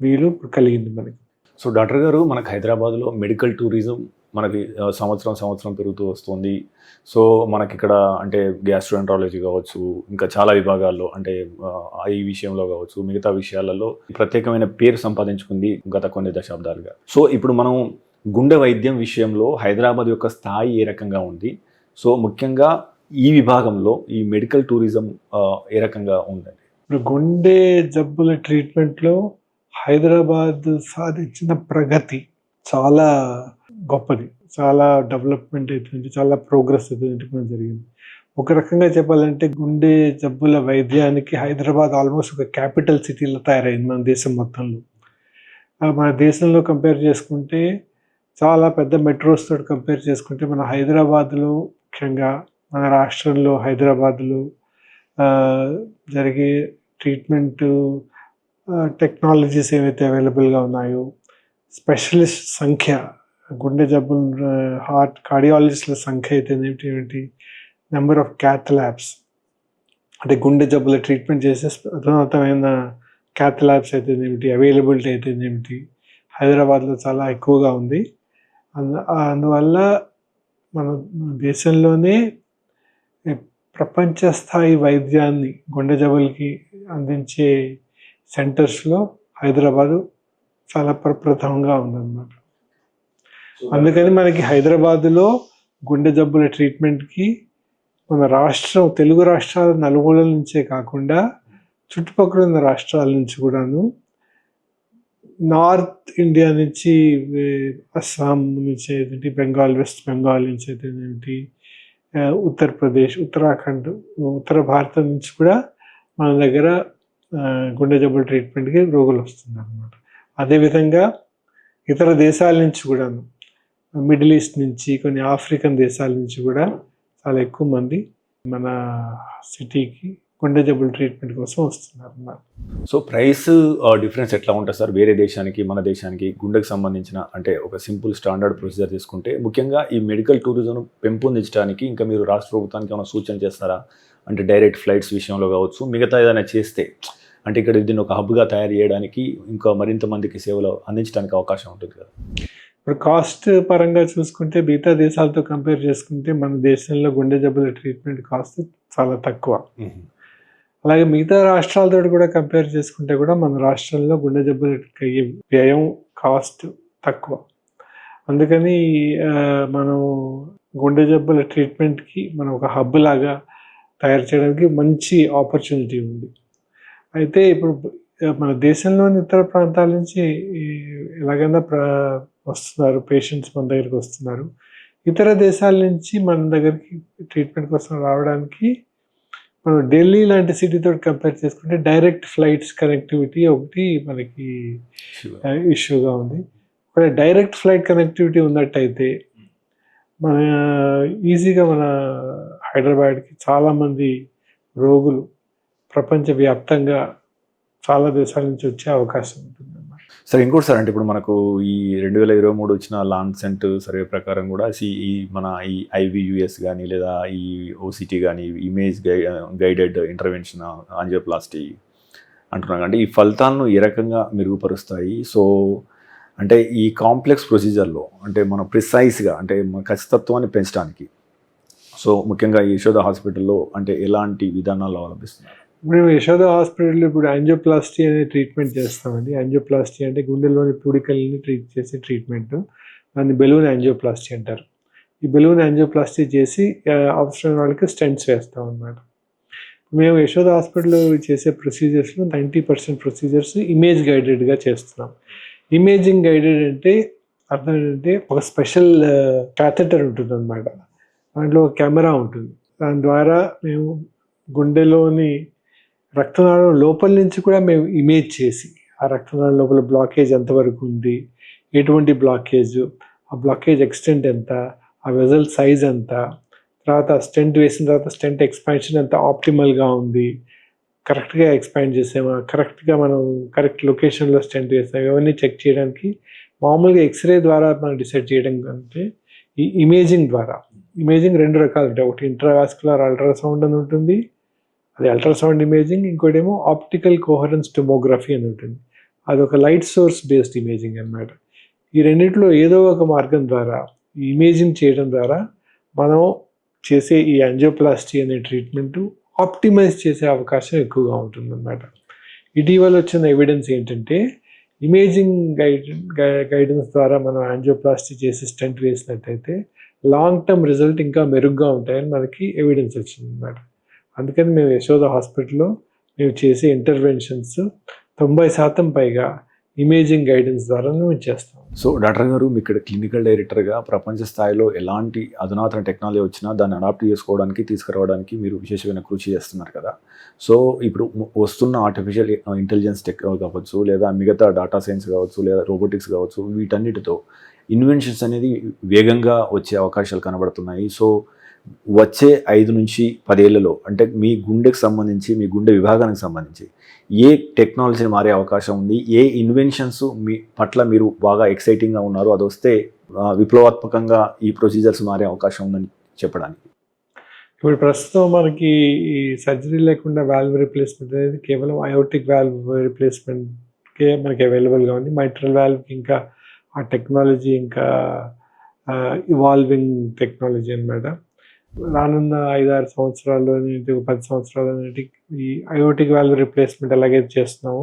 వీలు ఇప్పుడు కలిగింది మనకి. సో డాక్టర్ గారు, మనకు హైదరాబాద్లో మెడికల్ టూరిజం మనకి సంవత్సరం పెరుగుతూ వస్తుంది. సో మనకి ఇక్కడ అంటే గ్యాస్ట్రోఎంట్రాలజీ కావచ్చు, ఇంకా చాలా విభాగాల్లో అంటే ఈ విషయంలో కావచ్చు, మిగతా విషయాలలో ప్రత్యేకమైన పేరు సంపాదించుకుంది గత కొన్ని దశాబ్దాలుగా. సో ఇప్పుడు మనం గుండె వైద్యం విషయంలో హైదరాబాద్ యొక్క స్థాయి ఏ రకంగా ఉంది? సో ముఖ్యంగా ఈ విభాగంలో ఈ మెడికల్ టూరిజం ఏ రకంగా ఉందండి? ఇప్పుడు గుండె జబ్బుల ట్రీట్మెంట్లో హైదరాబాద్ సాధించిన ప్రగతి చాలా గొప్పది. చాలా డెవలప్మెంట్ అవుతుంది, చాలా ప్రోగ్రెస్ అవుతుంది మన జరిగింది. ఒక రకంగా చెప్పాలంటే గుండె జబ్బుల వైద్యానికి హైదరాబాద్ ఆల్మోస్ట్ ఒక క్యాపిటల్ సిటీలో తయారైంది మన దేశం మొత్తంలో. మన దేశంలో కంపేర్ చేసుకుంటే, చాలా పెద్ద మెట్రోస్ తోటి కంపేర్ చేసుకుంటే, మన హైదరాబాద్లో ముఖ్యంగా మన రాష్ట్రంలో హైదరాబాద్లో జరిగే ట్రీట్మెంట్ టెక్నాలజీస్ ఏవైతే అవైలబుల్గా ఉన్నాయో, స్పెషలిస్ట్ సంఖ్య, గుండె జబ్బులు హార్ట్ కార్డియాలజిస్టుల సంఖ్య అయితేనేమిటి, నెంబర్ ఆఫ్ క్యాత్ ల్యాబ్స్ అంటే గుండె జబ్బుల ట్రీట్మెంట్ చేసే అధునాతమైన క్యాత్ ల్యాబ్స్ అయితేనేమిటి, అవైలబిలిటీ అయితేనేమిటి హైదరాబాద్లో చాలా ఎక్కువగా ఉంది. అందువల్ల మన దేశంలోనే ప్రపంచ స్థాయి వైద్యాన్ని గుండె జబ్బులకి అందించే సెంటర్స్లో హైదరాబాదు చాలా ప్రప్రథమంగా ఉందన్నమాట. అందుకని మనకి హైదరాబాదులో గుండె జబ్బుల ట్రీట్మెంట్కి మన రాష్ట్రం, తెలుగు రాష్ట్రాల నలుమూలల నుంచే కాకుండా చుట్టుపక్కల ఉన్న రాష్ట్రాల నుంచి కూడాను, నార్త్ ఇండియా నుంచి అస్సాం నుంచి అయితే బెంగాల్, వెస్ట్ బెంగాల్ నుంచి అయితే ఉత్తరప్రదేశ్, ఉత్తరాఖండ్, ఉత్తర భారతం నుంచి కూడా మన దగ్గర గుండె జబ్బుల ట్రీట్మెంట్కి రోగులు వస్తున్నారు అన్నమాట. అదేవిధంగా ఇతర దేశాల నుంచి కూడాను, మిడిల్ ఈస్ట్ నుంచి, కొన్ని ఆఫ్రికన్ దేశాల నుంచి కూడా చాలా ఎక్కువ మంది మన సిటీకి గుండె జబ్బుల ట్రీట్మెంట్ కోసం వస్తున్నారు అన్నమాట. సో ప్రైస్ డిఫరెన్స్ ఎట్లా ఉంటుంది సార్ వేరే దేశానికి మన దేశానికి? గుండెకు సంబంధించిన అంటే ఒక సింపుల్ స్టాండర్డ్ ప్రొసీజర్ తీసుకుంటే, ముఖ్యంగా ఈ మెడికల్ టూరిజం పెంపొందించడానికి ఇంకా మీరు రాష్ట్ర ప్రభుత్వానికి ఏమైనా సూచన చేస్తారా? అంటే డైరెక్ట్ ఫ్లైట్స్ విషయంలో కావచ్చు, మిగతా ఏదైనా చేస్తే అంటే ఇక్కడ దీన్ని ఒక హబ్గా తయారు చేయడానికి, ఇంకా మరింత మందికి సేవలు అందించడానికి అవకాశం ఉంటుంది కదా. ఇప్పుడు కాస్ట్ పరంగా చూసుకుంటే మిగతా దేశాలతో కంపేర్ చేసుకుంటే మన దేశంలో గుండె జబ్బుల ట్రీట్మెంట్ కాస్ట్ చాలా తక్కువ. అలాగే మిగతా రాష్ట్రాలతో కూడా కంపేర్ చేసుకుంటే కూడా మన రాష్ట్రంలో గుండె జబ్బులకి అయ్యే వ్యయం కాస్ట్ తక్కువ. అందుకని మనం గుండె జబ్బుల ట్రీట్మెంట్కి మనం ఒక హబ్ లాగా తయారు చేయడానికి మంచి ఆపర్చునిటీ ఉంది. అయితే ఇప్పుడు మన దేశంలోని ఇతర ప్రాంతాల నుంచి ఎలాగైనా వస్తున్నారు, పేషెంట్స్ మన దగ్గరికి వస్తున్నారు. ఇతర దేశాల నుంచి మన దగ్గరికి ట్రీట్మెంట్ కోసం రావడానికి మనం ఢిల్లీ లాంటి సిటీతో కంపేర్ చేసుకుంటే డైరెక్ట్ ఫ్లైట్స్ కనెక్టివిటీ ఒకటి మనకి ఇష్యూగా ఉంది. ఒకవేళ డైరెక్ట్ ఫ్లైట్ కనెక్టివిటీ ఉన్నట్టయితే మన ఈజీగా మన హైదరాబాద్కి చాలామంది రోగులు ప్రపంచవ్యాప్తంగా చాలా దేశాల నుంచి వచ్చే అవకాశం ఉంటుంది. సార్ ఇంకోటి సార్, అంటే ఇప్పుడు మనకు ఈ 2023 వచ్చిన లాన్సెంట్ సర్వే ప్రకారం కూడా ఈ మన ఈ IVUS కానీ లేదా ఈ OCT కానీ ఇమేజ్ గైడెడ్ ఇంటర్వెన్షన్ ఆంజియోప్లాస్టీ అంటున్నాం. అంటే ఈ ఫలితాలను ఏ రకంగా మెరుగుపరుస్తాయి? సో అంటే ఈ కాంప్లెక్స్ ప్రొసీజర్లో అంటే మనం ప్రిసైజ్గా అంటే మన ఖచ్చితత్వాన్ని పెంచడానికి సో ముఖ్యంగా ఈ యశోద హాస్పిటల్లో అంటే ఎలాంటి విధానాలు అవలంబిస్తున్నారు? మేము యశోద హాస్పిటల్లో ఇప్పుడు యాంజియోప్లాస్టీ అనే ట్రీట్మెంట్ చేస్తామండి. యాంజియోప్లాస్టీ అంటే గుండెలోని పూడికల్ని ట్రీట్ చేసే ట్రీట్మెంట్. దాన్ని బెలూన్ యాంజియోప్లాస్టీ అంటారు. ఈ బెలూన్ యాంజియోప్లాస్టీ చేసి అవసరమైన వాళ్ళకి స్టెంట్స్ వేస్తాం అన్నమాట. మేము యశోద హాస్పిటల్లో చేసే ప్రొసీజర్స్లో 90% ప్రొసీజర్స్ ఇమేజ్ గైడెడ్గా చేస్తున్నాం. ఇమేజింగ్ గైడెడ్ అంటే అర్థం ఏంటంటే ఒక స్పెషల్ క్యాథెటర్ ఉంటుంది అన్నమాట. దాంట్లో ఒక కెమెరా ఉంటుంది. దాని ద్వారా మేము గుండెలోని రక్తనాళం లోపల నుంచి కూడా మేము ఇమేజ్ చేసి ఆ రక్తనాళం లోపల బ్లాకేజ్ ఎంతవరకు ఉంది, ఎటువంటి బ్లాకేజ్, ఆ బ్లాకేజ్ ఎక్స్టెంట్ ఎంత, ఆ వెజల్ సైజ్ ఎంత, తర్వాత స్టెంట్ వేసిన తర్వాత స్టెంట్ ఎక్స్పాన్షన్ ఎంత ఆప్టిమల్గా ఉంది, కరెక్ట్గా ఎక్స్పాండ్ చేసామా, కరెక్ట్గా మనం కరెక్ట్ లొకేషన్లో స్టెంట్ వేసాము, ఇవన్నీ చెక్ చేయడానికి మామూలుగా ఎక్స్రే ద్వారా మనం డిసైడ్ చేయడం కంటే ఈ ఇమేజింగ్ ద్వారా. ఇమేజింగ్ 2 రకాలు ఉంటాయి. ఒకటి ఇంట్రావాస్కులర్ అల్ట్రాసౌండ్ అని ఉంటుంది, అది అల్ట్రాసౌండ్ ఇమేజింగ్. ఇంకోటి ఏమో ఆప్టికల్ కోహరెన్స్ టొమోగ్రఫీ అని ఉంటుంది, అది ఒక లైట్ సోర్స్ బేస్డ్ ఇమేజింగ్ అన్నమాట. ఈ రెండింటిలో ఏదో ఒక మార్గం ద్వారా ఈ ఇమేజింగ్ చేయడం ద్వారా మనం చేసే ఈ యాంజియోప్లాస్టీ అనే ట్రీట్మెంట్ ఆప్టిమైజ్ చేసే అవకాశం ఎక్కువగా ఉంటుంది అన్నమాట. ఇటీవల వచ్చిన ఎవిడెన్స్ ఏంటంటే ఇమేజింగ్ గైడెన్స్ ద్వారా మనం యాంజియోప్లాస్టీ చేసి స్టెంట్ వేసినట్టయితే లాంగ్ టర్మ్ రిజల్ట్ ఇంకా మెరుగ్గా ఉంటాయని మనకి ఎవిడెన్స్ వచ్చింది అన్నమాట. అందుకని మేము యశోద హాస్పిటల్లో మేము చేసే ఇంటర్వెన్షన్స్ 90% పైగా ఇమేజింగ్ గైడెన్స్ ద్వారా మేము చేస్తాం. సో డాక్టర్ గారు, మీ ఇక్కడ క్లినికల్ డైరెక్టర్గా ప్రపంచ స్థాయిలో ఎలాంటి అధునాతన టెక్నాలజీ వచ్చినా దాన్ని అడాప్ట్ చేసుకోవడానికి తీసుకురావడానికి మీరు విశేషమైన కృషి చేస్తున్నారు కదా. సో ఇప్పుడు వస్తున్న ఆర్టిఫిషియల్ ఇంటెలిజెన్స్ టెక్ కావచ్చు, లేదా మిగతా డేటా సైన్స్ కావచ్చు, లేదా రోబోటిక్స్ కావచ్చు, వీటన్నిటితో ఇన్వెన్షన్స్ అనేది వేగంగా వచ్చే అవకాశాలు కనబడుతున్నాయి. సో వచ్చే 5 నుంచి 10 ఏళ్లలో అంటే మీ గుండెకి సంబంధించి, మీ గుండె విభాగానికి సంబంధించి ఏ టెక్నాలజీ మారే అవకాశం ఉంది, ఏ ఇన్వెన్షన్స్ మీ పట్ల మీరు బాగా ఎక్సైటింగ్గా ఉన్నారు, అది వస్తే విప్లవాత్మకంగా ఈ ప్రొసీజర్స్ మారే అవకాశం ఉందని చెప్పడానికి? ఇప్పుడు ప్రస్తుతం మనకి ఈ సర్జరీ లేకుండా వాల్వ్ రీప్లేస్మెంట్ అనేది కేవలం అయోటిక్ వాల్వ్ రీప్లేస్మెంట్కే మనకి అవైలబుల్గా ఉంది. మైట్రల్ వాల్వ్కి ఇంకా ఆ టెక్నాలజీ ఇంకా ఇవాల్వింగ్ టెక్నాలజీ అన్నమాట. రానున్న 5-6 సంవత్సరాల్లో 10 సంవత్సరాలు ఈ అయోటిక్ వాల్వ్ రీప్లేస్మెంట్ ఎలాగైతే చేస్తున్నామో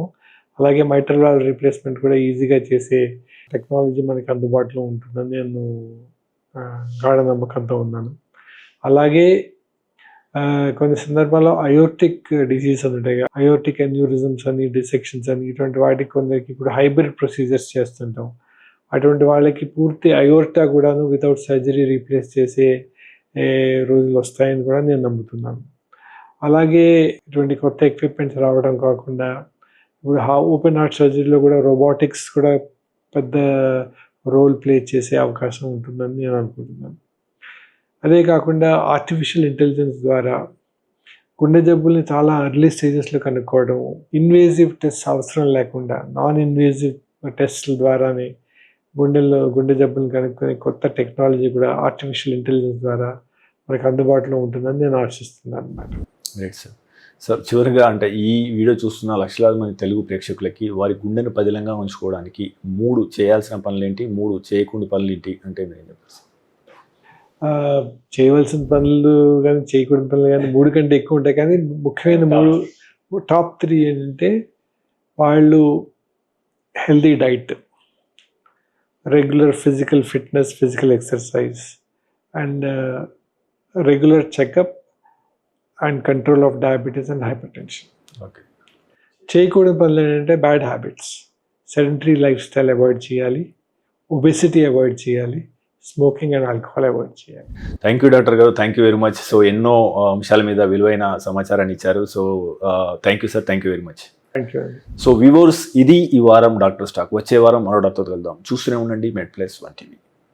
అలాగే మైట్రల్ వాల్వ్ రీప్లేస్మెంట్ కూడా ఈజీగా చేసే టెక్నాలజీ మనకి అందుబాటులో ఉంటుందని నేను గాఢ నమ్మకంతో ఉన్నాను. అలాగే కొన్ని సందర్భాల్లో అయోర్టిక్ డిసీజ్ అని ఉంటాయి, అయోర్టిక్ అన్యూరిజమ్స్ అని, డిసెక్షన్స్ అని, ఇటువంటి వాటికి కొందరికి ఇప్పుడు హైబ్రిడ్ ప్రొసీజర్స్ చేస్తుంటాం. అటువంటి వాళ్ళకి పూర్తి అయోర్టా కూడాను వితౌట్ సర్జరీ రీప్లేస్ చేసే రోజులు వస్తాయని కూడా నేను నమ్ముతున్నాను. అలాగే ఇటువంటి కొత్త ఎక్విప్మెంట్స్ రావడం కాకుండా ఇప్పుడు ఓపెన్ హార్ట్ సర్జరీలో కూడా రోబోటిక్స్ కూడా పెద్ద రోల్ ప్లే చేసే అవకాశం ఉంటుందని నేను అనుకుంటున్నాను. అదే కాకుండా ఆర్టిఫిషియల్ ఇంటెలిజెన్స్ ద్వారా గుండె జబ్బుల్ని చాలా ఎర్లీ స్టేజెస్లో కనుక్కోవడం, ఇన్వేజివ్ టెస్ట్ అవసరం లేకుండా నాన్ ఇన్వేజివ్ టెస్ట్ల ద్వారానే గుండె జబ్బులను కనుక్కొని కొత్త టెక్నాలజీ కూడా ఆర్టిఫిషియల్ ఇంటెలిజెన్స్ ద్వారా మనకు అందుబాటులో ఉంటుందని నేను ఆశిస్తున్నాను అన్నమాట. Right sir. సార్ చివరిగా అంటే ఈ వీడియో చూస్తున్న లక్షలాది మంది తెలుగు ప్రేక్షకులకి వారి గుండెను పదిలంగా ఉంచుకోవడానికి 3 చేయాల్సిన పనులు ఏంటి, 3 చేయకుండా పనులు ఏంటి అంటే నేను చెప్పేసి? చేయవలసిన పనులు కానీ చేయకూడని పనులు కానీ 3 కంటే ఎక్కువ ఉంటాయి, కానీ ముఖ్యమైన 3 టాప్ 3 ఏంటంటే వాళ్ళు healthy diet, regular physical fitness, physical exercise and regular checkup and control of diabetes and hyper tension. Okay. చేయకూడని పనులు ఏంటంటే bad habits, sedentary life style avoid చేయాలి, ఒబెసిటీ అవాయిడ్ చేయాలి, స్మోకింగ్ అండ్ ఆల్కహాల్ అవాయిడ్ చేయాలి. Thank you doctor గారు, thank you very much. So ఎన్నో అంశాల మీద విలువైన సమాచారాన్ని ఇచ్చారు. So thank you sir, thank you very much. Thank you అండి. సో వ్యూవర్స్, ఇది ఈ వారం డాక్టర్ స్టాక్. వచ్చే వారం మరో డాక్టర్ కలుద్దాం. చూస్తూనే ఉండండి మెడ్ ప్లస్ 1 TV.